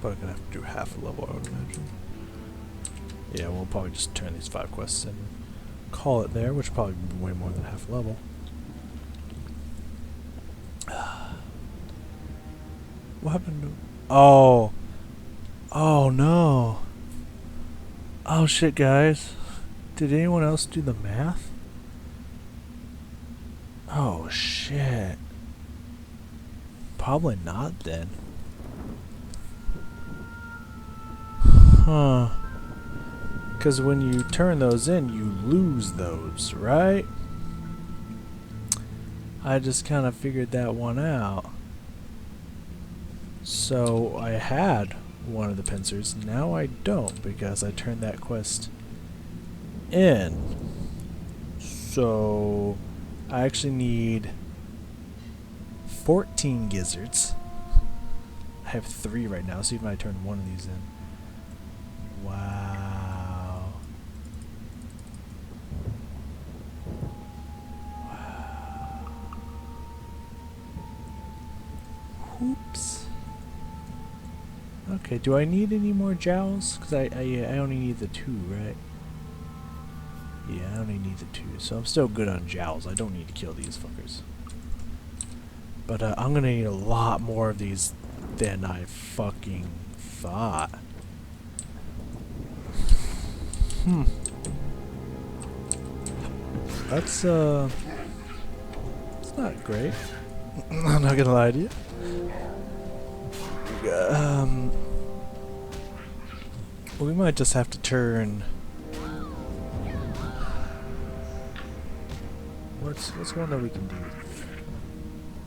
Probably gonna have to do half a level, I would imagine. Yeah, we'll probably just turn these 5 quests in, call it there, which will probably be way more than half a level. What happened to... Oh! Oh no! Oh shit, guys. Did anyone else do the math? Oh shit. Probably not then. Huh. Because when you turn those in, you lose those, right? I just kind of figured that one out. So I had one of the pincers. Now I don't because I turned that quest in. So I actually need 14 gizzards. I have 3 right now. See if I turn one of these in. Wow. Wow. Oops. Okay, do I need any more jowls? Because I only need the 2, right? Yeah, I only need the 2. So I'm still good on jowls. I don't need to kill these fuckers. But I'm going to need a lot more of these than I fucking thought. That's it's not great. I'm not gonna lie to you. We might just have to turn. What's one that we can do?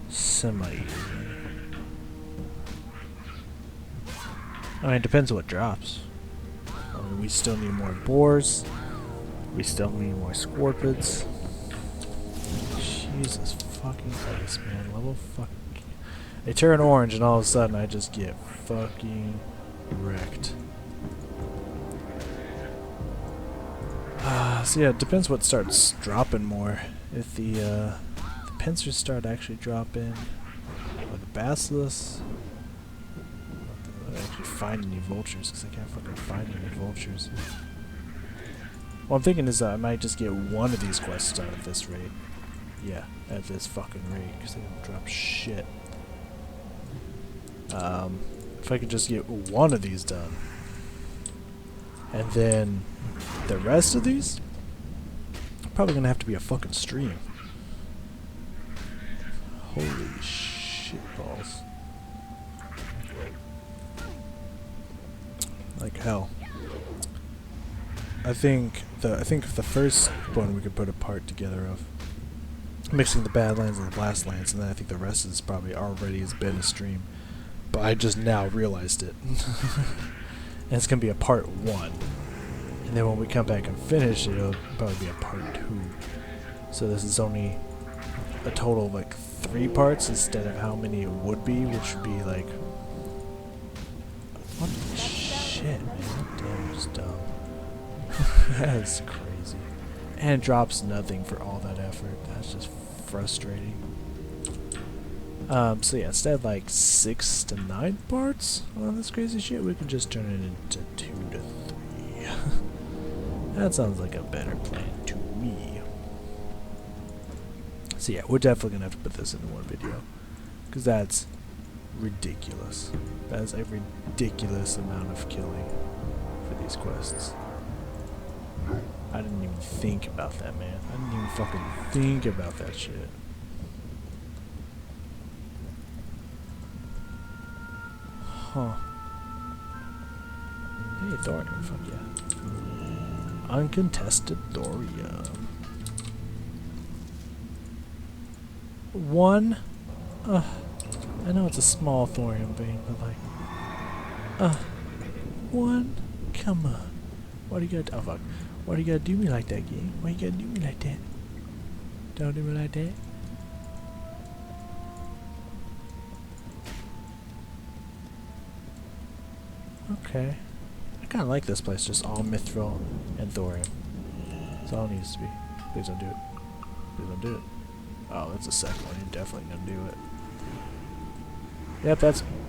Semi. I mean, it depends on what drops. We still need more boars. We still need more scorpids. Jesus fucking Christ, man. Level fucking... They turn orange and all of a sudden I just get fucking wrecked. So yeah, it depends what starts dropping more. If the pincers start actually dropping, or the basilisks. I actually find any vultures because I can't fucking find any vultures. What I'm thinking is I might just get one of these quests done at this rate. Yeah, at this fucking rate because they don't drop shit. If I could just get one of these done, and then the rest of these, probably gonna have to be a fucking stream. Holy shit balls. Like hell. I think the first one we could put a part together of mixing the Badlands and the Blastlands, and then I think the rest is probably already has been a stream. But I just now realized it. And it's gonna be a part 1. And then when we come back and finish it, it'll probably be a part 2. So this is only a total of like 3 parts instead of how many it would be, which would be like... What the shit, man? That damage is dumb. That's crazy. And it drops nothing for all that effort. That's just frustrating. So yeah, instead of like 6 to 9 parts on this crazy shit, we can just turn it into 2 to 3. That sounds like a better plan to me. So yeah, we're definitely gonna have to put this into one video, because that's ridiculous. That is a ridiculous amount of killing for these quests. I didn't even think about that, man. I didn't even fucking think about that shit. Huh. Hey, thorium, fuck yeah. Uncontested thorium. One? I know it's a small thorium vein, but like... one? Come on. Why do you gotta... oh, fuck. Why do you gotta do me like that, game? Why you gotta do me like that? Don't do me like that. Okay. I kinda like this place, just all mithril and thorium. That's all it needs to be. Please don't do it. Please don't do it. Oh, that's the second one. You're definitely gonna do it. Yep,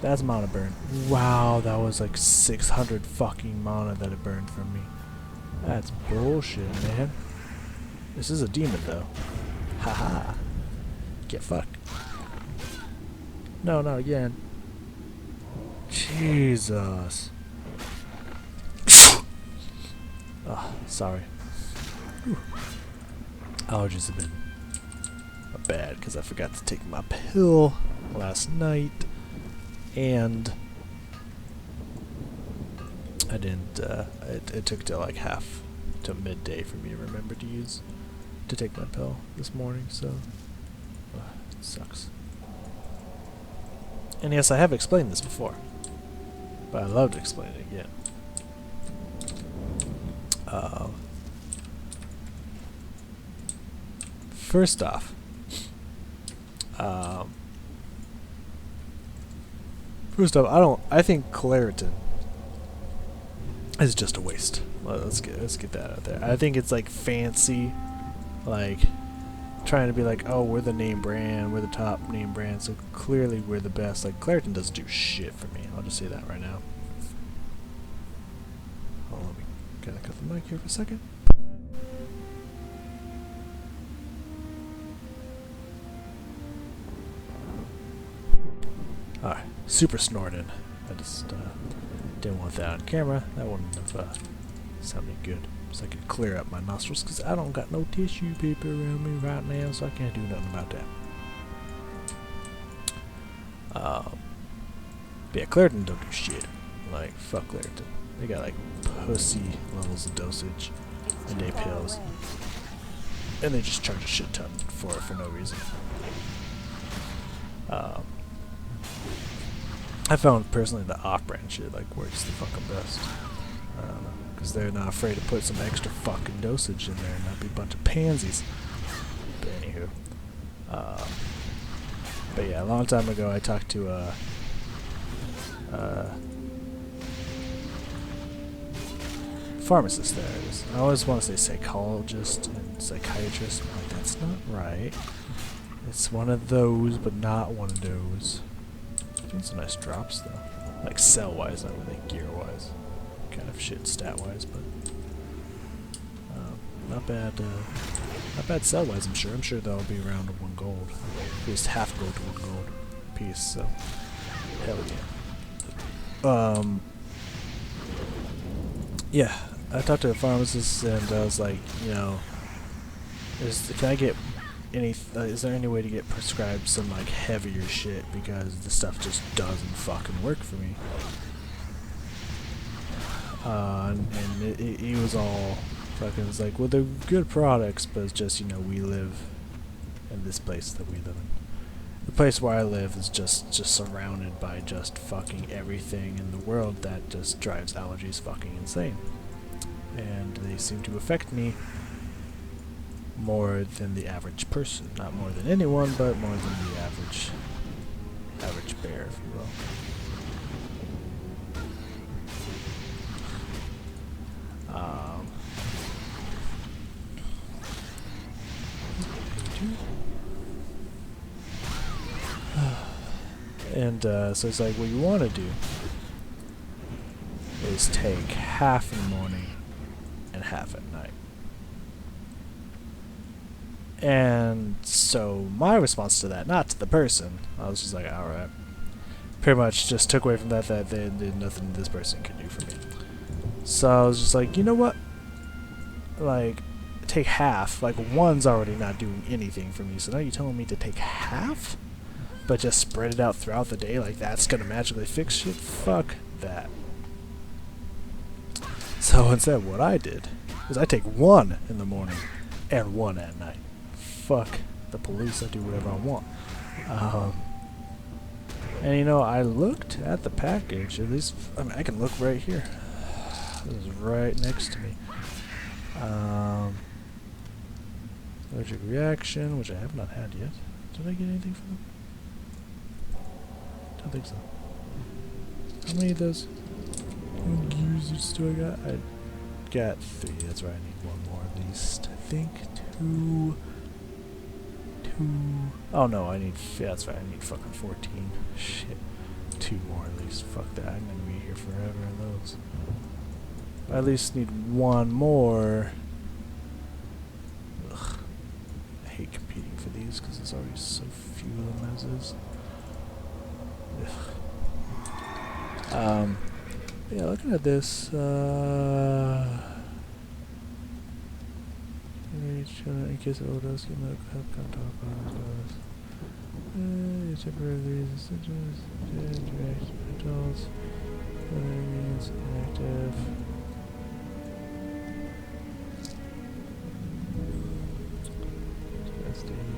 that's mana burn. Wow, that was like 600 fucking mana that it burned from me. That's bullshit, man. This is a demon, though. Haha. Get fucked. No, not again. Jesus. Oh, sorry. Whew. Allergies have been bad because I forgot to take my pill last night, and I didn't. It took till like till midday for me to remember to take my pill this morning. So it sucks. And yes, I have explained this before, but I love to explain it again. First off, I think Claritin is just a waste. Let's get that out there. I think it's like fancy, like trying to be like, oh, we're the name brand, we're the top name brand, so clearly we're the best. Like, Claritin doesn't do shit for me. I'll just say that right now. Hold on, let me kind of cut the mic here for a second. Alright, super snorting. I just didn't want that on camera. That wouldn't have sounded good. So I could clear up my nostrils because I don't got no tissue paper around me right now, so I can't do nothing about that. But yeah, Claritin don't do shit. Like, fuck Claritin. They got like pussy levels of dosage and day pills. And they just charge a shit ton for it for no reason. I found personally the off-brand shit like works the fucking best. Because they're not afraid to put some extra fucking dosage in there and not be a bunch of pansies. But anywho. But yeah, a long time ago I talked to pharmacist there. I always want to say psychologist and psychiatrist, but like, that's not right. It's one of those, but not one of those. Doing some nice drops though. Like cell-wise, not really gear-wise. Kind of shit stat-wise, but not bad. Not bad cell-wise. I'm sure that'll be around 1 gold, at least half gold to 1 gold piece. So hell yeah. Yeah, I talked to a pharmacist and I was like, you know, can I get is there any way to get prescribed some like heavier shit, because the stuff just doesn't fucking work for me. And he was all fucking was like, well, they're good products, but it's just, you know, we live in this place that we live in. The place where I live is just surrounded by just fucking everything in the world that just drives allergies fucking insane. And they seem to affect me more than the average person. Not more than anyone, but more than the average bear, if you will. And so it's like, what you want to do is take half in the morning and half at night. And so my response to that, not to the person, I was just like, alright. Pretty much just took away from that there's nothing this person can do for me. So I was just like, you know what? Like, take half. Like, one's already not doing anything for me, so now you're telling me to take half? but just spread it out throughout the day like that's gonna magically fix shit. Fuck that. So instead, what I did is I take one in the morning and one at night. Fuck the police. I do whatever I want. And you know, I looked at the package. At least, I mean, I can look right here. This is right next to me. Allergic reaction, which I have not had yet. Did I get anything from them? Don't think so. How many of those users do I got? I got 3. That's right. I need one more at least. I think 2. Oh no, I need. Yeah, that's right. I need fucking 14. Shit. 2 more at least. Fuck that. I'm gonna be here forever in those. I at least need 1 more. Ugh. I hate competing for these because there's already so few of them as is. Ugh. Yeah, looking at this, in case of overdose, get medical help, come talk about it. Temporary symptoms, direct adults, other means inactive.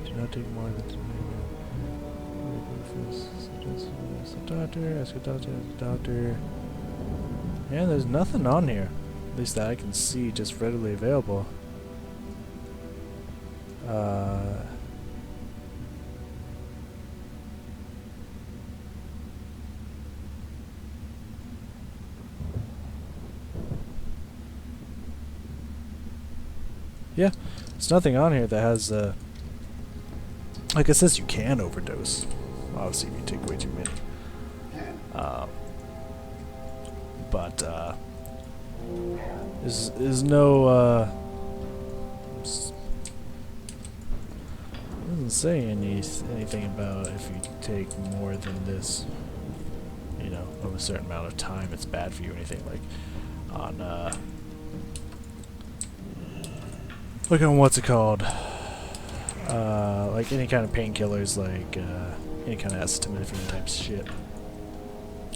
Do not take more than 2 minutes. Doctor, ask a doctor. And there's nothing on here, at least that I can see, just readily available. Yeah, there's nothing on here that has, like it says you can overdose. Obviously, if you take way too many. But there's no doesn't say anything about if you take more than this, you know, of a certain amount of time it's bad for you or anything. Like on look on what's it called, like any kind of painkillers, like any kind of acetaminophen type shit,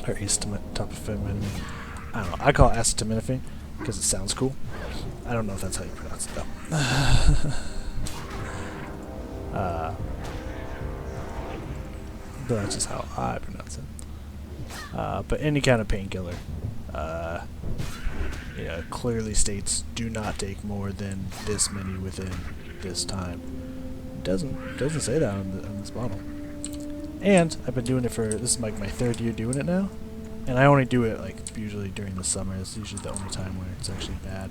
or acetaminophen. I don't know. I call it acetaminophen because it sounds cool. I don't know if that's how you pronounce it though. But that's just how I pronounce it. But any kind of painkiller, yeah, clearly states do not take more than this many within this time. Doesn't say that on this bottle. And I've been doing it for, this is like my 3rd year doing it now. And I only do it like usually during the summer. It's usually the only time where it's actually bad.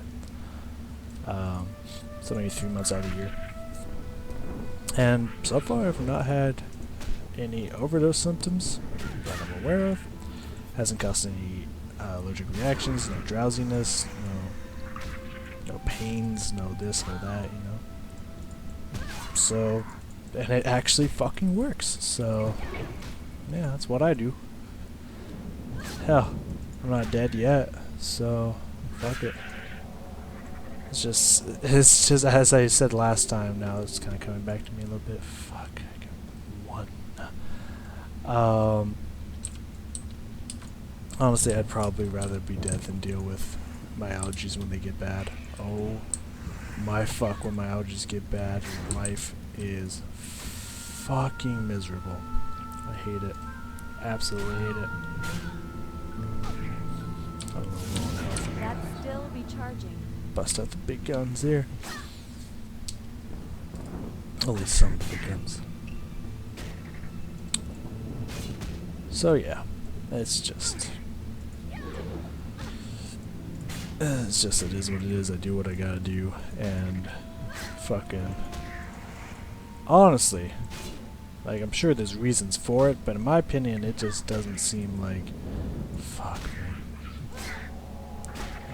So maybe 3 months out of the year. And so far I've not had any overdose symptoms that I'm aware of. Hasn't caused any allergic reactions, no drowsiness, no pains, no this, no that, you know. So, and it actually fucking works. So, yeah, that's what I do. Hell, I'm not dead yet, so fuck it. It's just as I said last time. Now it's kind of coming back to me a little bit. Fuck, I got 1. Honestly, I'd probably rather be dead than deal with my allergies when they get bad. Oh my fuck, when my allergies get bad, life is fucking miserable. I hate it. Absolutely hate it. That's still recharging. Bust out the big guns here. At least some of the big guns. So yeah, it's just it is what it is. I do what I gotta do, and fucking honestly, like, I'm sure there's reasons for it, but in my opinion, it just doesn't seem like, fuck me.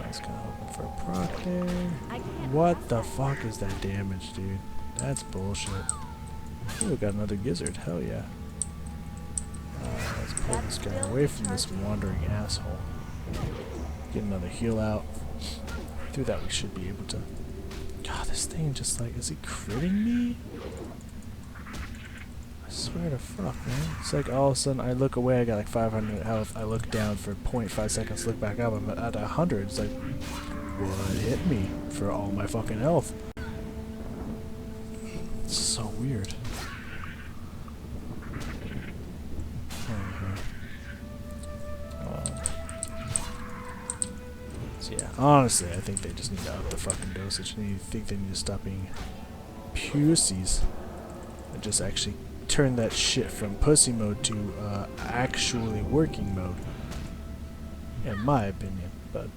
I was kinda hoping for a proc there. What the fuck is that damage, dude? That's bullshit. Ooh, we got another gizzard. Hell yeah. Let's pull this guy away from this wandering asshole. Get another heal out. Through that we should be able to... God, this thing just like... Is he critting me? I swear to fuck, man. It's like all of a sudden I look away, I got like 500 health. I look down for 0.5 seconds, look back up, I'm at 100. It's like, what hit me for all my fucking health? It's so weird. So yeah, honestly, I think they just need to up the fucking dosage. I think they need to stop being pussies and just actually turn that shit from pussy mode to actually working mode, in my opinion. But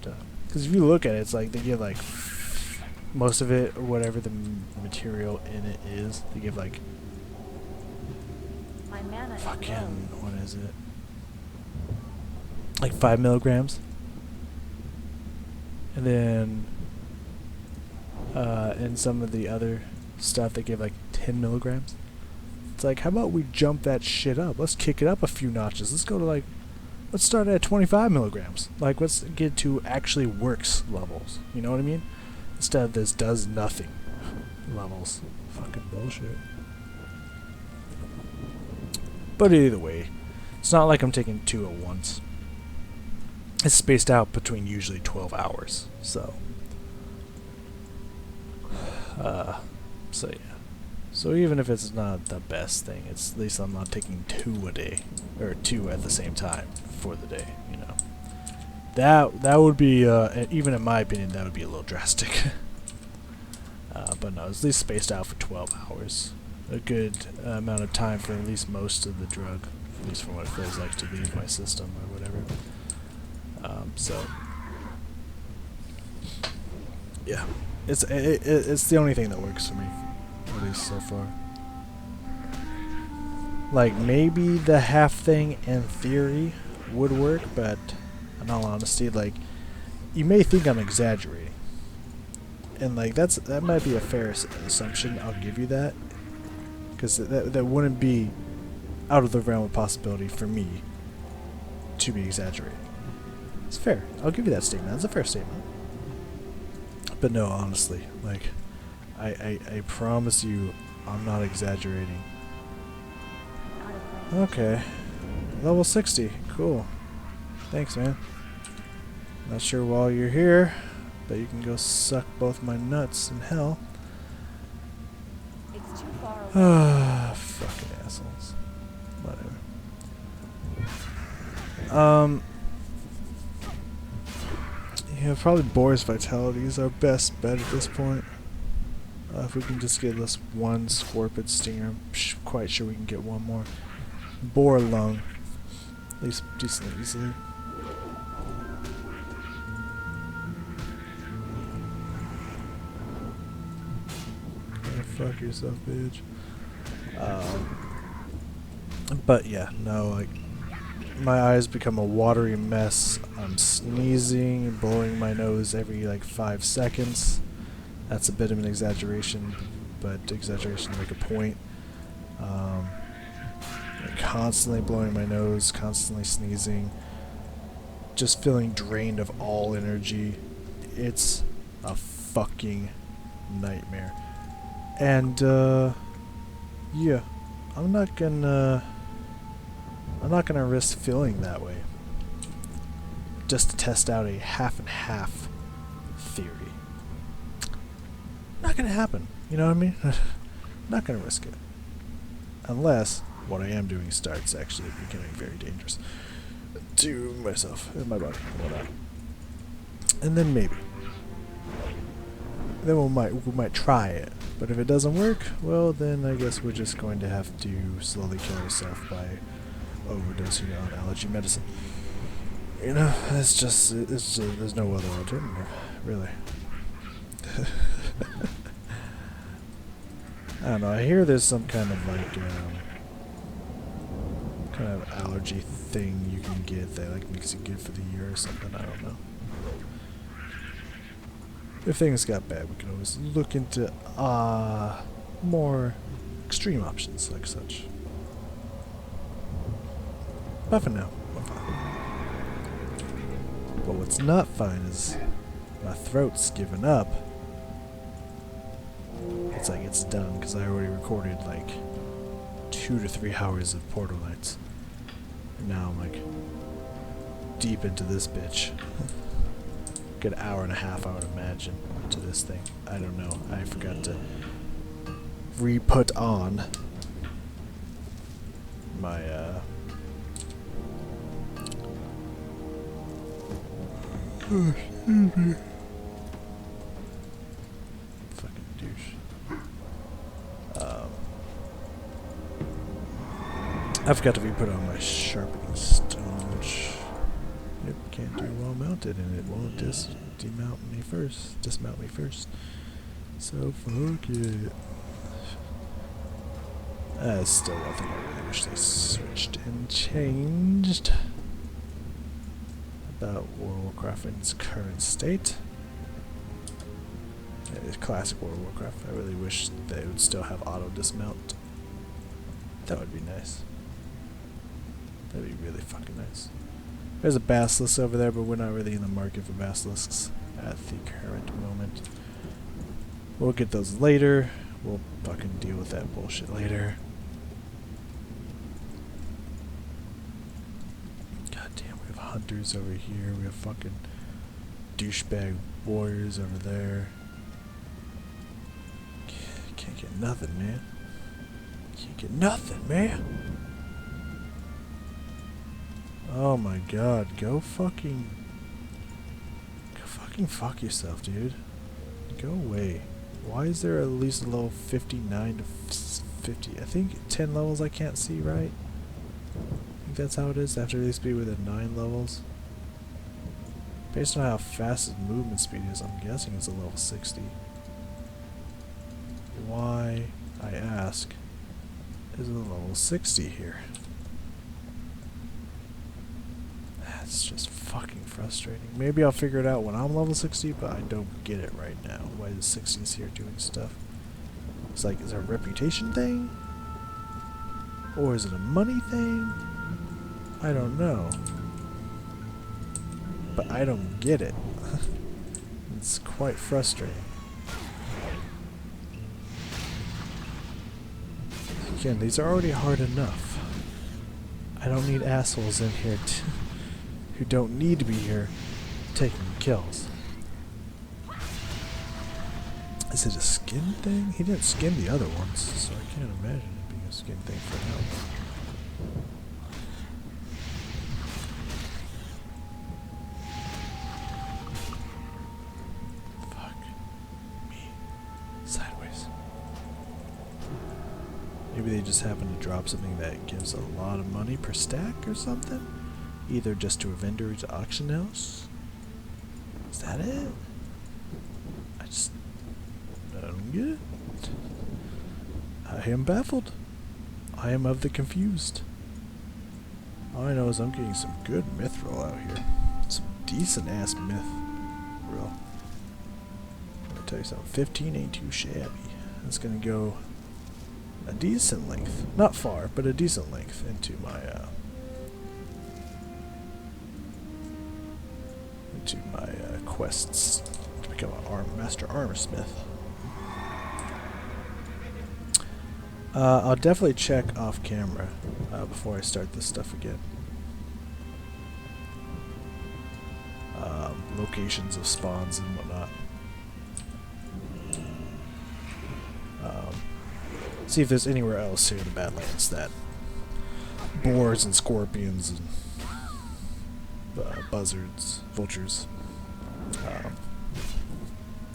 because if you look at it, it's like they give like most of it or whatever the material in it is, they give like My mana is fucking, low. what is it, like 5 milligrams, and then in some of the other stuff they give like 10 milligrams. It's like, how about we jump that shit up? Let's kick it up a few notches. Let's go to like, let's start at 25 milligrams. Like, let's get to actually works levels. You know what I mean? Instead of this does nothing levels. Fucking bullshit. But either way, it's not like I'm taking 2 at once. It's spaced out between usually 12 hours. So yeah. So even if it's not the best thing, it's at least I'm not taking 2 a day, or 2 at the same time for the day, you know. That would be, even in my opinion, that would be a little drastic. But no, it's at least spaced out for 12 hours. A good amount of time for at least most of the drug, at least from what it feels like to leave my system or whatever. So yeah, it's the only thing that works for me, at least so far. Like, maybe the half thing in theory would work, but in all honesty, like, you may think I'm exaggerating, and like that might be a fair assumption. I'll give you that, because that wouldn't be out of the realm of possibility for me to be exaggerating. It's fair. I'll give you that statement. That's a fair statement. But no, honestly, like, I promise you, I'm not exaggerating. Okay. Level 60. Cool. Thanks, man. Not sure while you're here, but you can go suck both my nuts in hell. It's too far away. Ah, fucking assholes. Whatever. Yeah, probably Boar's Vitality is our best bet at this point. If we can just get this one Scorpid Stinger, I'm quite sure we can get one more. Boar Lung, at least decently easily. Oh, fuck yourself, bitch. But yeah, no, like, my eyes become a watery mess. I'm sneezing, blowing my nose every like 5 seconds. That's a bit of an exaggeration, but exaggeration to make a point. Constantly blowing my nose, constantly sneezing, just feeling drained of all energy. It's a fucking nightmare. And yeah, I'm not gonna risk feeling that way just to test out a half and half theory. Not gonna happen. You know what I mean? Not gonna risk it. Unless what I am doing starts actually becoming very dangerous to myself and my body and whatnot. And then maybe. Then we might try it. But if it doesn't work, well then I guess we're just going to have to slowly kill ourselves by overdosing on allergy medicine. You know, it's just there's no other alternative, really. I don't know, I hear there's some kind of like kind of allergy thing you can get that like makes it good for the year or something, I don't know. If things got bad, we can always look into more extreme options like such. But for now, I'm fine. But what's not fine is my throat's given up. It's like it's done because I already recorded like 2 2 to 3 hours of Portal Knights. And now I'm like deep into this bitch. Good hour and a half, I would imagine, to this thing. I don't know. I forgot to re-put on my oh, excuse me. Fucking douche. I forgot to re-put on my sharpening stone, which it can't do while mounted, and it won't dismount me first. So fuck it. That's still one thing I really wish they switched and changed about World of Warcraft in its current state. It's classic World of Warcraft. I really wish they would still have auto dismount. That would be nice. That'd be really fucking nice. There's a basilisk over there, but we're not really in the market for basilisks at the current moment. We'll get those later. We'll fucking deal with that bullshit later. God damn, we have hunters over here. We have fucking douchebag warriors over there. Can't get nothing, man. Can't get nothing, man. Oh my god, go fucking fuck yourself, dude. Go away. Why is there at least a level 59 to 50? I think 10 levels I can't see, right? I think that's how it is. After at least be within 9 levels. Based on how fast his movement speed is, I'm guessing it's a level 60. Why, I ask, is it a level 60 here? That's just fucking frustrating. Maybe I'll figure it out when I'm level 60, but I don't get it right now. Why the 60s here doing stuff? It's like, is it a reputation thing? Or is it a money thing? I don't know. But I don't get it. It's quite frustrating. Again, these are already hard enough. I don't need assholes in here who don't need to be here taking kills. Is it a skin thing? He didn't skin the other ones, so I can't imagine it being a skin thing for him. Fuck me. Sideways. Maybe they just happen to drop something that gives a lot of money per stack or something? Either just to a vendor's auction house? Is that it? I don't get it. I am baffled. I am of the confused. All I know is I'm getting some good mithril out here. Some decent ass mithril. I'm gonna tell you something. 15 ain't too shabby. It's gonna go a decent length. Not far, but a decent length into my quests to become an master armorsmith. I'll definitely check off camera before I start this stuff again. Locations of spawns and whatnot. See if there's anywhere else here in the Badlands that boars and scorpions and buzzards, vultures,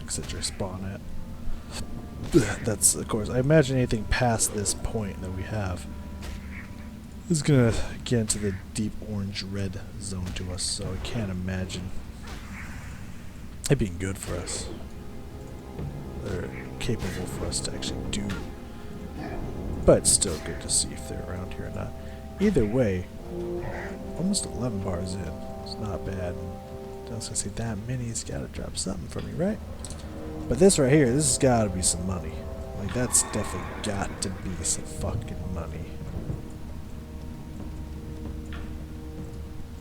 etc. spawn at. That's, of course, I imagine anything past this point that we have is gonna get into the deep orange-red zone to us, so I can't imagine it being good for us. They're capable for us to actually do, but it's still good to see if they're around here or not. Either way, almost 11 bars in. It's not bad. I was gonna say that many's gotta drop something for me, right? But this right here, this has gotta be some money. Like, that's definitely got to be some fucking money.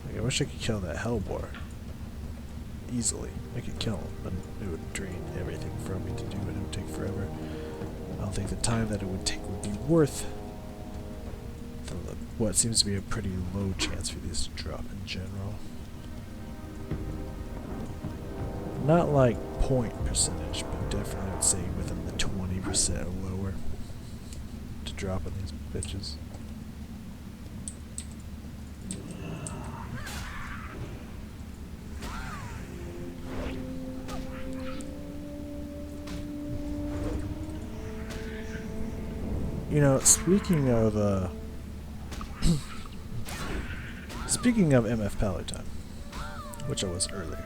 Like, I wish I could kill that Hellboar. Easily. I could kill him, but it would drain everything from me to do it. It would take forever. I don't think the time that it would take would be worth what seems to be a pretty low chance for these to drop in general. Not like point percentage, but definitely I'd say within the 20% or lower to drop on these bitches. You know, speaking of MF Palatine, which I was earlier.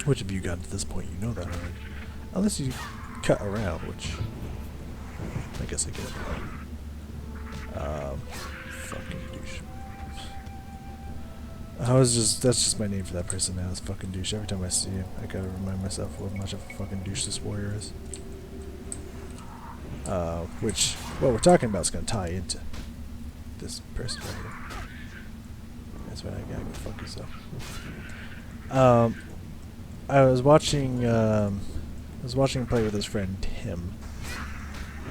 Which if you got to this point, you know that already. Unless you cut around, which I guess I get. Fucking douche. That's just my name for that person now, is fucking douche. Every time I see him, I gotta remind myself what much of a fucking douche this warrior is. Which, what we're talking about is gonna tie into this person right here. That's why I gotta go fuck yourself. I was watching him play with his friend Tim.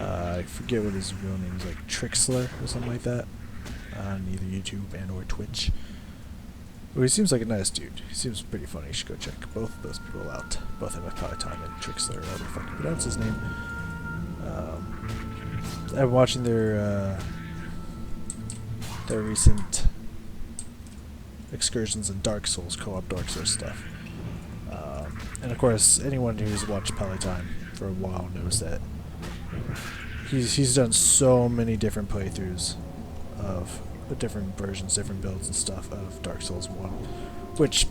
I forget what his real name is, like Trixler or something like that, on either YouTube and or Twitch. Well, he seems like a nice dude. He seems pretty funny. You should go check both of those people out. Both MF Palatine and Trixler, or however the fuck you pronounce his name. I'm watching their recent excursions in Dark Souls, co-op Dark Souls stuff. And of course, anyone who's watched Palatine for a while knows that he's done so many different playthroughs of different versions, different builds and stuff of Dark Souls 1, which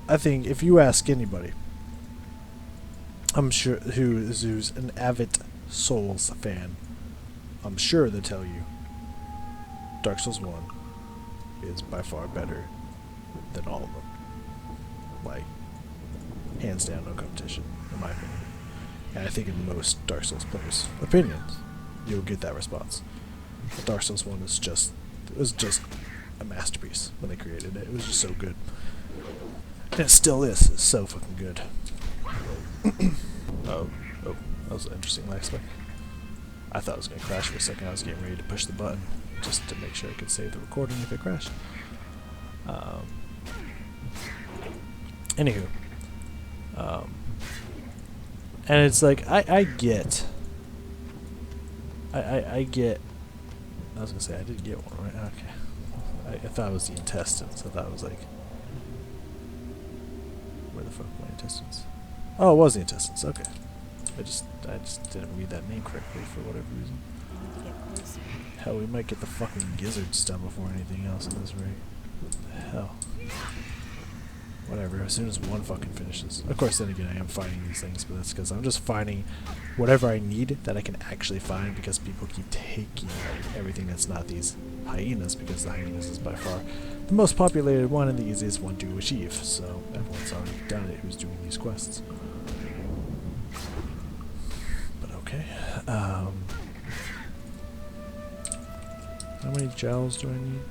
I think if you ask anybody, I'm sure who's an avid Souls fan, I'm sure they'll tell you Dark Souls 1 is by far better than all of them. Like, hands down, no competition, in my opinion. And I think in most Dark Souls players' opinions, you'll get that response. But Dark Souls 1 was just a masterpiece when they created it. It was just so good. And it still is. It's so fucking good. Oh, that was an interesting lag spike. I thought it was going to crash for a second. I was getting ready to push the button just to make sure I could save the recording if it crashed. Anywho. And it's like, I get. I get. I was going to say, I did get one, right? Okay. I thought it was the intestines. I thought it was like. Where the fuck are my intestines? Oh, it was the intestines. Okay. I just didn't read that name correctly for whatever reason. Hell, we might get the fucking gizzards done before anything else at this rate. What the hell? Whatever, as soon as one fucking finishes. Of course, then again, I am finding these things, but that's because I'm just finding whatever I need that I can actually find, because people keep taking everything that's not these hyenas, because the hyenas is by far the most populated one and the easiest one to achieve. So everyone's already done it who's doing these quests. But okay. How many gels do I need?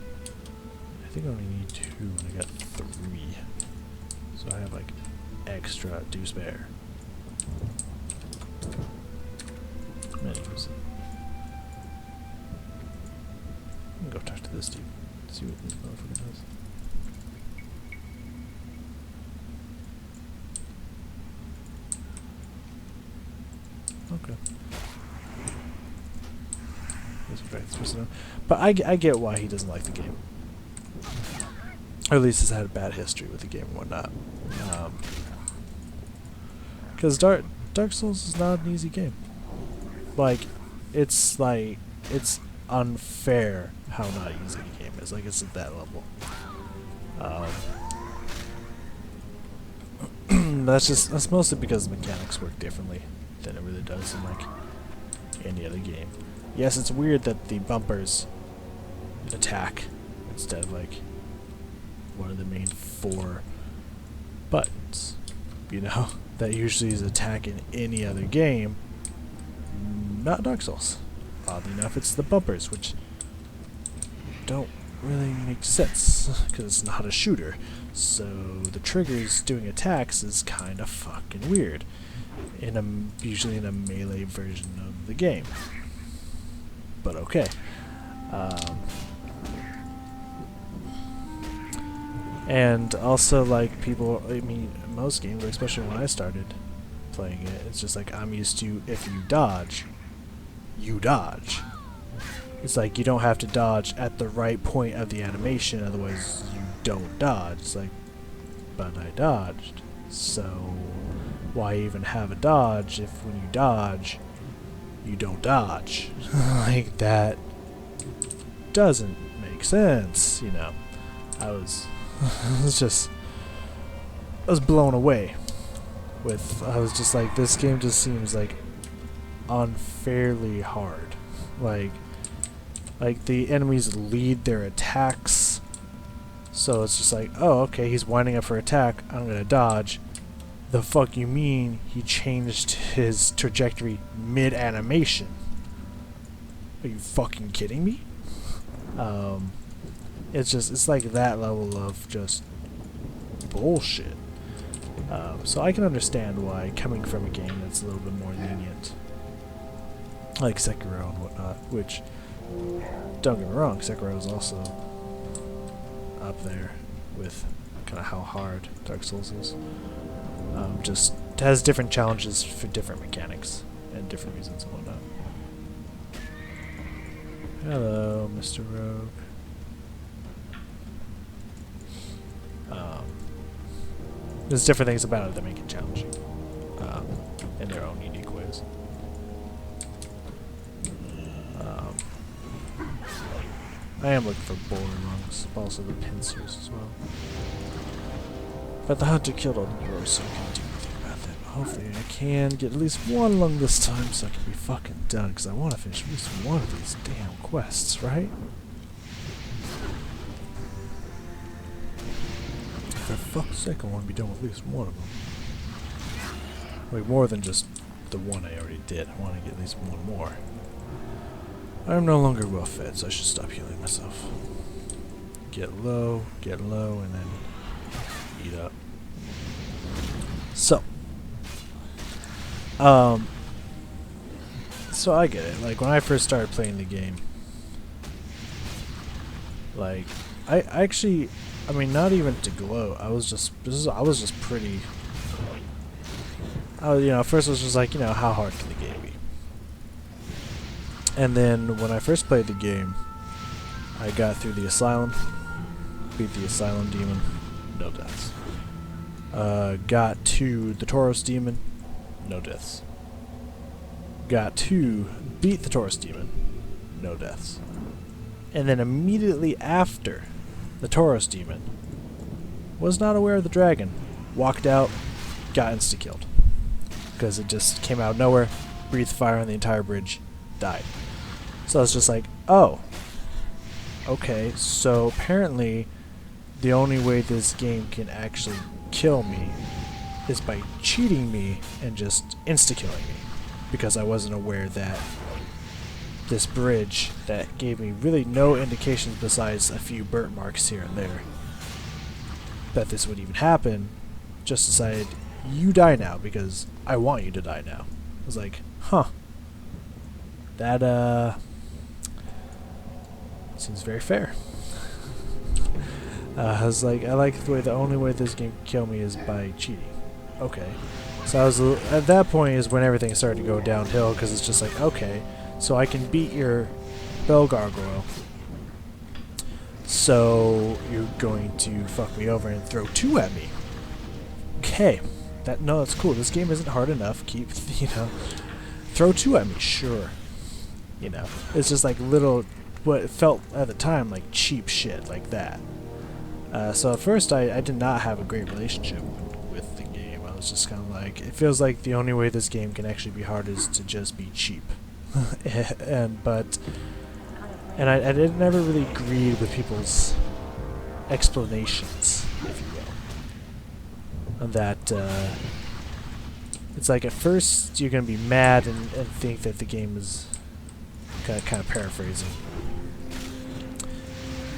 I think I only need 2, and I got 3. So I have like extra to spare. Menus. I'm gonna go talk to this dude. See what this motherfucker does. Okay. But I get why he doesn't like the game. Or at least has had a bad history with the game and whatnot. Because Dark Souls is not an easy game. It's unfair how not easy the game is. Like, it's at that level. That's mostly because the mechanics work differently than it really does in like any other game. Yes, it's weird that the bumpers attack instead of like one of the main 4 buttons, you know, that usually is attack in any other game, not Dark Souls. Oddly enough, it's the bumpers, which don't really make sense, because it's not a shooter, so the triggers doing attacks is kind of fucking weird, usually in a melee version of the game. but okay. Um, and also, like, people, I mean, most games, especially when I started playing it, it's just like, I'm used to, if you dodge, you dodge. It's like, you don't have to dodge at the right point of the animation, otherwise you don't dodge. It's like, but I dodged, so why even have a dodge if when you dodge, you don't dodge? Like, that doesn't make sense, you know. I was I was blown away with, I was just like, this game just seems like unfairly hard. Like the enemies lead their attacks, so it's just like, oh, okay, he's winding up for attack, I'm gonna dodge. The fuck you mean he changed his trajectory mid-animation? Are you fucking kidding me? It's like that level of just bullshit. So I can understand why, coming from a game that's a little bit more lenient, like Sekiro and whatnot, which, don't get me wrong, Sekiro is also up there with kind of how hard Dark Souls is. Just has different challenges for different mechanics and different reasons and whatnot. Hello, Mr. Rogue. There's different things about it that make it challenging, in their own unique ways. I am looking for boar lungs, also the pincers as well. But the hunter killed all the boars, so I can't do anything about that. But hopefully I can get at least one lung this time, so I can be fucking done, because I want to finish at least one of these damn quests, right? For fuck's sake, I want to be done with at least one of them. Like, more than just the one I already did. I want to get at least one more. I'm no longer well fed, so I should stop healing myself. Get low, and then eat up. So, so I get it. Like, when I first started playing the game, like, I actually, I mean, not even to gloat. I was just pretty. You know, at first I was just like, you know, how hard can the game be? And then when I first played the game, I got through the asylum, beat the asylum demon, no deaths. Got to the Tauros demon, no deaths. Got to beat the Tauros demon, no deaths. And then immediately after the Tauros demon, was not aware of the dragon, walked out, got insta-killed. Because it just came out of nowhere, breathed fire on the entire bridge, died. So I was just like, oh, okay, so apparently the only way this game can actually kill me is by cheating me and just insta-killing me. Because I wasn't aware that this bridge that gave me really no indications besides a few burnt marks here and there that this would even happen, just decided, you die now because I want you to die now. I was like, huh. That, seems very fair. I was like, I like the way, the only way this game can kill me is by cheating. Okay. So I was, at that point is when everything started to go downhill, because it's just like, okay, so I can beat your bell gargoyle. So you're going to fuck me over and throw two at me. Okay. No, that's cool. This game isn't hard enough. Keep, you know, throw two at me, sure. You know, it's just like little, what it felt at the time like cheap shit like that. So at first I did not have a great relationship with the game. I was just kind of like, it feels like the only way this game can actually be hard is to just be cheap. I never really agreed with people's explanations, if you will. That it's like at first you're gonna be mad and think that the game is kind of paraphrasing,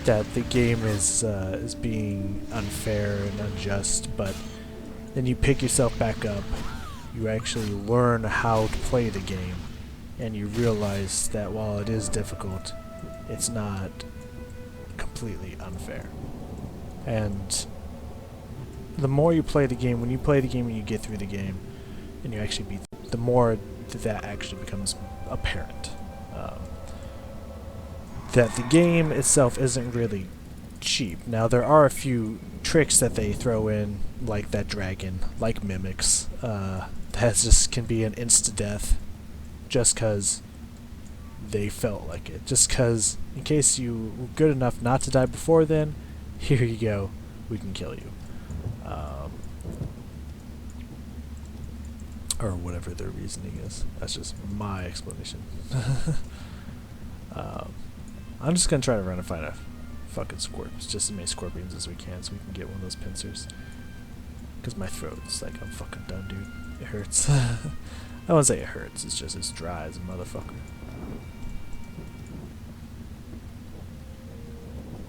that the game is being unfair and unjust, but then you pick yourself back up, you actually learn how to play the game, and you realize that while it is difficult, it's not completely unfair. And the more you play the game, when you play the game and you get through the game, and you actually beat, the more that actually becomes apparent. That the game itself isn't really cheap. Now there are a few tricks that they throw in, like that dragon, like mimics, that just can be an insta-death just because they felt like it. Just because, in case you were good enough not to die before then, here you go, we can kill you. Or whatever their reasoning is. That's just my explanation. I'm just gonna try to run and find a fucking scorpions, just as many scorpions as we can, so we can get one of those pincers. Cause my throat's like, I'm fucking done, dude. It hurts. I won't say it hurts. It's just as dry as a motherfucker.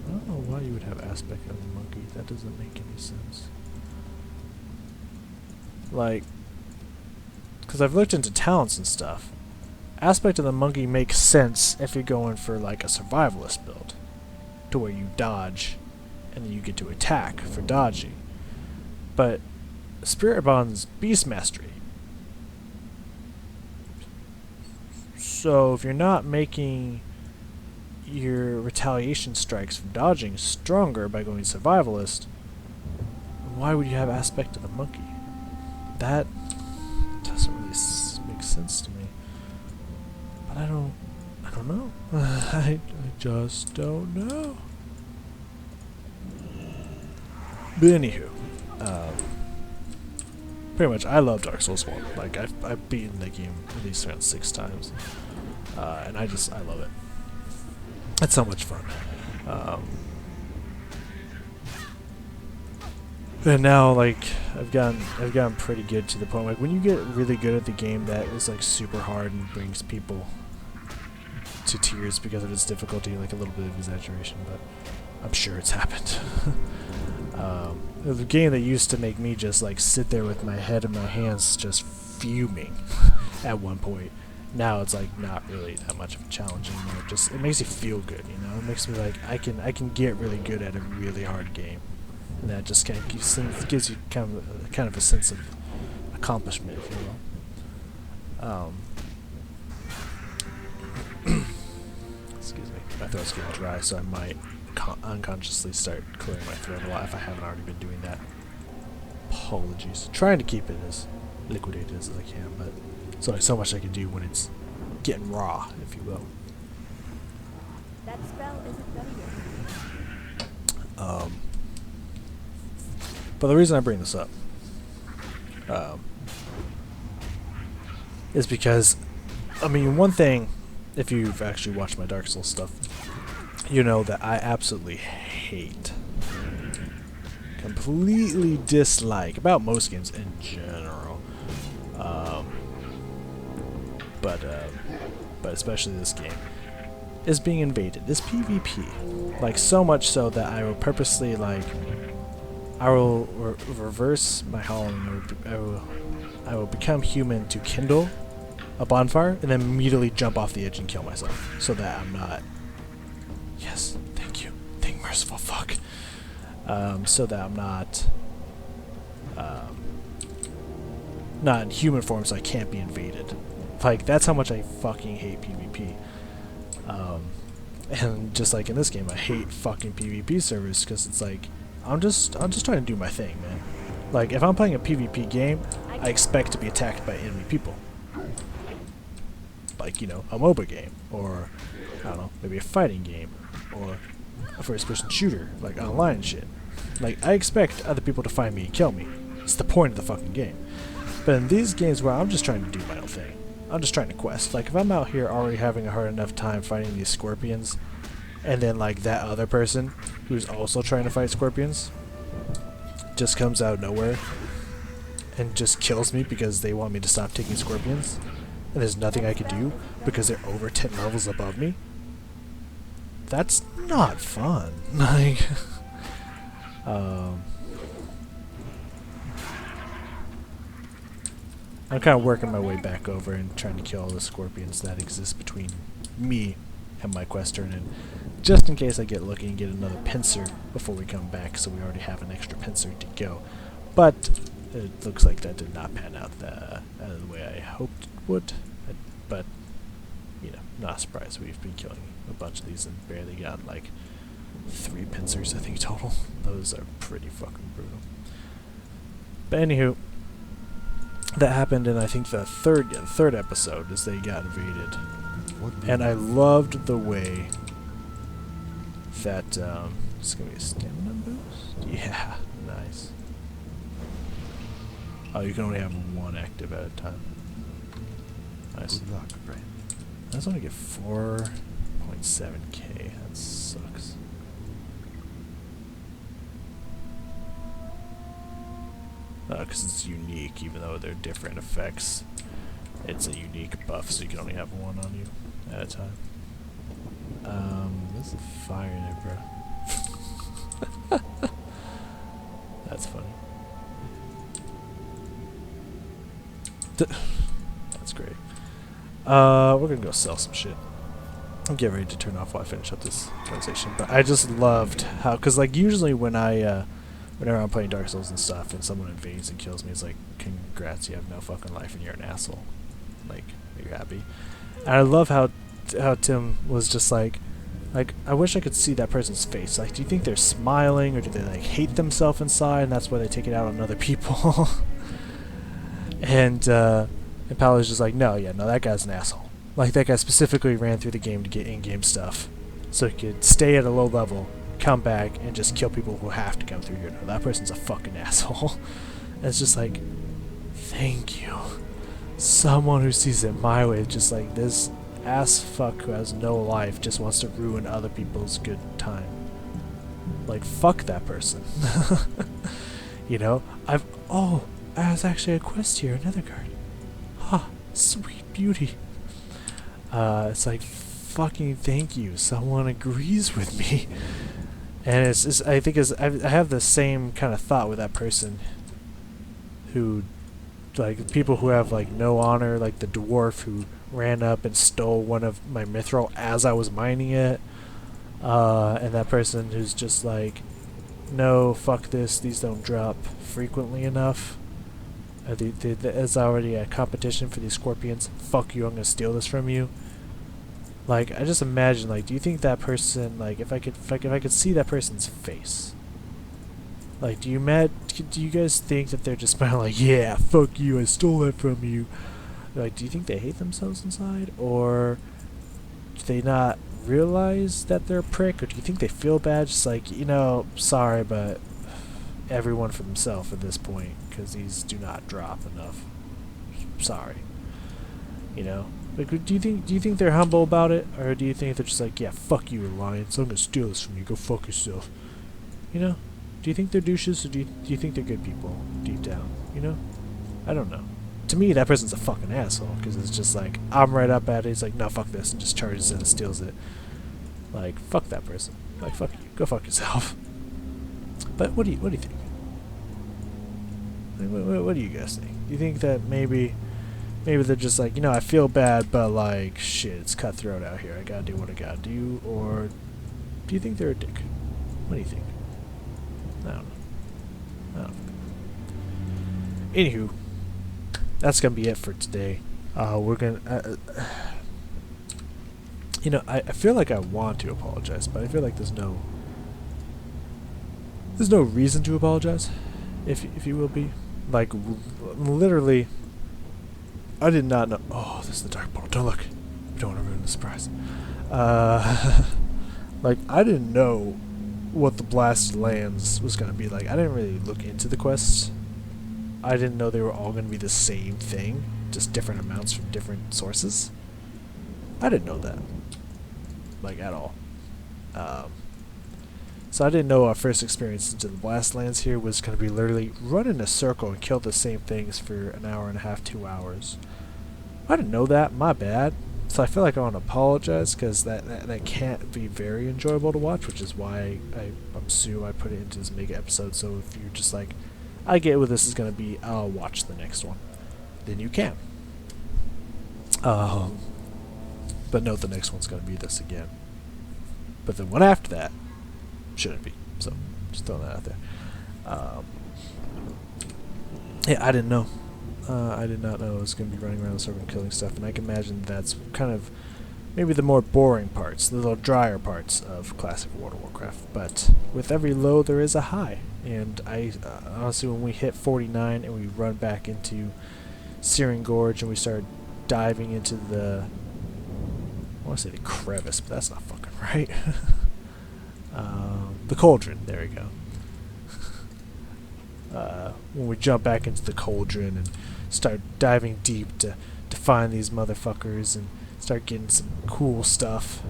I don't know why you would have aspect of a monkey. That doesn't make any sense. Like, because I've looked into talents and stuff. Aspect of the monkey makes sense if you're going for like a survivalist build, to where you dodge and then you get to attack for dodging. But Spirit Bond's Beast Mastery. So if you're not making your retaliation strikes from dodging stronger by going survivalist, why would you have aspect of the monkey? That doesn't really make sense to me. But I don't know. I just don't know. But anywho, pretty much I love Dark Souls 1. Like I've beaten the game at least around 6 times, and I love it. It's so much fun. And now, like, I've gotten pretty good to the point. Like, when you get really good at the game that is like super hard and brings people to tears because of its difficulty, like a little bit of exaggeration, but I'm sure it's happened. The game that used to make me just like sit there with my head in my hands, just fuming at one point. Now it's like not really that much of a challenge anymore. Just it makes you feel good, you know. It makes me like I can get really good at a really hard game. And that just kind of gives you kind of a sense of accomplishment, if you will. Excuse me, my throat's getting dry, so I might unconsciously start clearing my throat a lot if I haven't already been doing that. Apologies. Trying to keep it as liquidated as I can, but there's only so much I can do when it's getting raw, if you will. That spell isn't done yet. But the reason I bring this up is because, I mean, one thing, if you've actually watched my Dark Souls stuff, you know that I absolutely hate, completely dislike, about most games in general, but especially this game, is being invaded. This PvP, like so much so that I will purposely I will reverse my howling. I will become human to kindle a bonfire and then immediately jump off the edge and kill myself, so that I'm not. Yes, thank you, thank merciful fuck. So that I'm not in human form, so I can't be invaded. Like that's how much I fucking hate PvP. And just like in this game, I hate fucking PvP servers because it's like I'm just trying to do my thing, man. Like if I'm playing a PvP game, I expect to be attacked by enemy people. Like, you know, a MOBA game, or I don't know, maybe a fighting game, or a first-person shooter, like online shit. Like I expect other people to find me and kill me. It's the point of the fucking game. But in these games where I'm just trying to do my own thing, I'm just trying to quest. Like if I'm out here already having a hard enough time fighting these scorpions, and then like that other person who's also trying to fight scorpions just comes out of nowhere and just kills me because they want me to stop taking scorpions, and there's nothing I can do because they're over 10 levels above me. That's not fun. Like I'm kind of working my way back over and trying to kill all the scorpions that exist between me and my quest turn in. Just in case I get lucky and get another pincer before we come back, so we already have an extra pincer to go. But it looks like that did not pan out the way I hoped it would. But, you know, not a surprise. We've been killing a bunch of these and barely got like 3 pincers, I think, total. Those are pretty fucking brutal. But anywho, that happened in, I think, the third episode, as they got invaded. And I loved the way that, it's gonna be a stamina boost? Yeah, nice. Oh, you can only have 1 active at a time. Nice. Good luck, friend. I just want to get 4.7k. That sucks. Because it's unique, even though they're different effects. It's a unique buff, so you can only have 1 on you at a time. There's a fire in it, bro. That's funny. That's great. We're gonna go sell some shit. I'll get ready to turn off while I finish up this conversation. But I just loved how, because like usually when whenever I'm playing Dark Souls and stuff, and someone invades and kills me, it's like, congrats, you have no fucking life and you're an asshole. Like, you're happy. And I love how Tim was just like, I wish I could see that person's face. Like, do you think they're smiling, or do they like hate themselves inside, and that's why they take it out on other people? And Paolo's just like, no, that guy's an asshole. Like, that guy specifically ran through the game to get in-game stuff, so he could stay at a low level, come back, and just kill people who have to come through here. No, that person's a fucking asshole. And it's just like, thank you. Someone who sees it my way, just like this ass fuck who has no life, just wants to ruin other people's good time. Like, fuck that person. You know? There's actually a quest here, another card. Ha, sweet beauty. It's like, fucking thank you. Someone agrees with me. And I have the same kind of thought with that person who, like, people who have like no honor, like the dwarf who ran up and stole one of my mithril as I was mining it, and that person who's just like, no, fuck this, these don't drop frequently enough. There's already a competition for these scorpions. Fuck you, I'm gonna steal this from you. Like, I just imagine, like, do you think that person, like, if I could see that person's face, like, do you guys think that they're just like, yeah, fuck you, I stole that from you? Like, do you think they hate themselves inside, or do they not realize that they're a prick, or do you think they feel bad, just like, sorry, but everyone for themselves at this point, because these do not drop enough. Sorry. Like, do you think they're humble about it, or do you think they're just like, yeah, fuck you, Alliance, I'm gonna steal this from you, go fuck yourself? Do you think they're douches, or do you think they're good people deep down? I don't know. To me, that person's a fucking asshole, because it's just like, I'm right up at it, he's like, no, fuck this, and just charges it and steals it. Like, fuck that person. Like, fuck you, go fuck yourself. But what do you think? Like, what do you guys think? Do you think that maybe they're just like, I feel bad, but like, shit, it's cutthroat out here, I gotta do what I gotta do, or do you think they're a dick? What do you think? I don't know. Anywho, that's gonna be it for today. We're gonna, I feel like I want to apologize, but I feel like there's no reason to apologize, if you will be. Like, literally, I did not know. Oh, this is the dark portal. Don't look. We don't want to ruin the surprise. Like, I didn't know what the Blasted Lands was going to be like. I didn't really look into the quests. I didn't know they were all going to be the same thing, just different amounts from different sources. I didn't know that, like, at all. So I didn't know our first experience into the Blast Lands here was going to be literally run in a circle and kill the same things for an hour and a half, 2 hours. I didn't know that, my bad. So I feel like I want to apologize, because that can't be very enjoyable to watch, which is why I assume I put it into this mega episode. So if you're just like, I get what this is going to be, I'll watch the next one. then you can. Um, but note the next one's going to be this again. But the one after that shouldn't be. So just throwing that out there. Yeah, I didn't know. I did not know I was going to be running around the circle and killing stuff, and I can imagine that's kind of maybe the more boring parts, the little drier parts of classic World of Warcraft. But with every low, there is a high, and I honestly, when we hit 49 and we run back into Searing Gorge and we start diving into the, I want to say the crevice, but that's not fucking right. The cauldron. There we go. When we jump back into the cauldron and start diving deep to find these motherfuckers and start getting some cool stuff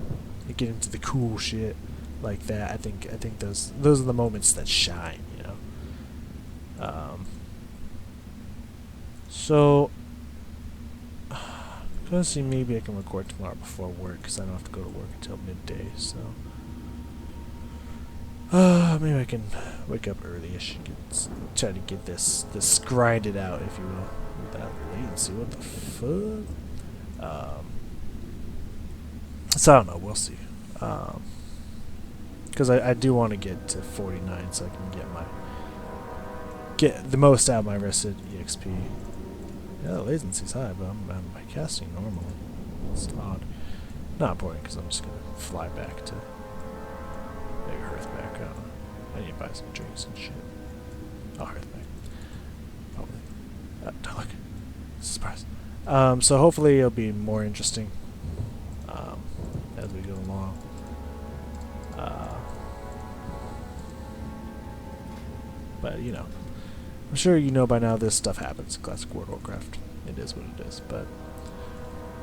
and get into the cool shit like that, I think those are the moments that shine, you know. So gonna see, maybe I can record tomorrow before work because I don't have to go to work until midday. So maybe I can wake up early-ish and try to get this grinded out, if you will, without latency. What the fuck? So I don't know. We'll see. Because I do want to get to 49 so I can get the most out of my rested EXP. Yeah, the latency's high, but I'm casting normally. It's odd. Not important because I'm just gonna fly back to. Maybe Hearthback. I don't know. I need to buy some drinks and shit. Oh, Hearthback. Probably. Don't look. Surprise. So hopefully it'll be more interesting as we go along. But, you know. I'm sure you know by now this stuff happens in Classic World of Warcraft. It is what it is. But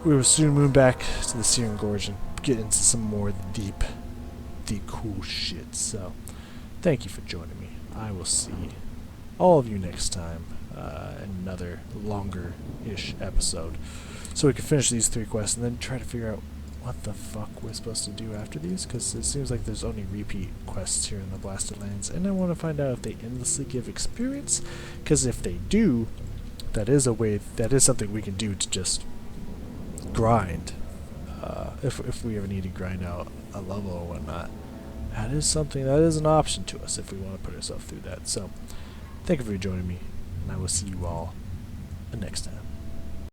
we will soon move back to the Searing Gorge and get into some more deep cool shit. So, thank you for joining me. I will see all of you next time in another longer-ish episode. So we can finish these 3 quests and then try to figure out what the fuck we're supposed to do after these, because it seems like there's only repeat quests here in the Blasted Lands, and I want to find out if they endlessly give experience, because if they do, that is something we can do to just grind, if we ever need to grind out a level or whatnot. That is an option to us if we want to put ourselves through that. So, thank you for joining me, and I will see you all next time.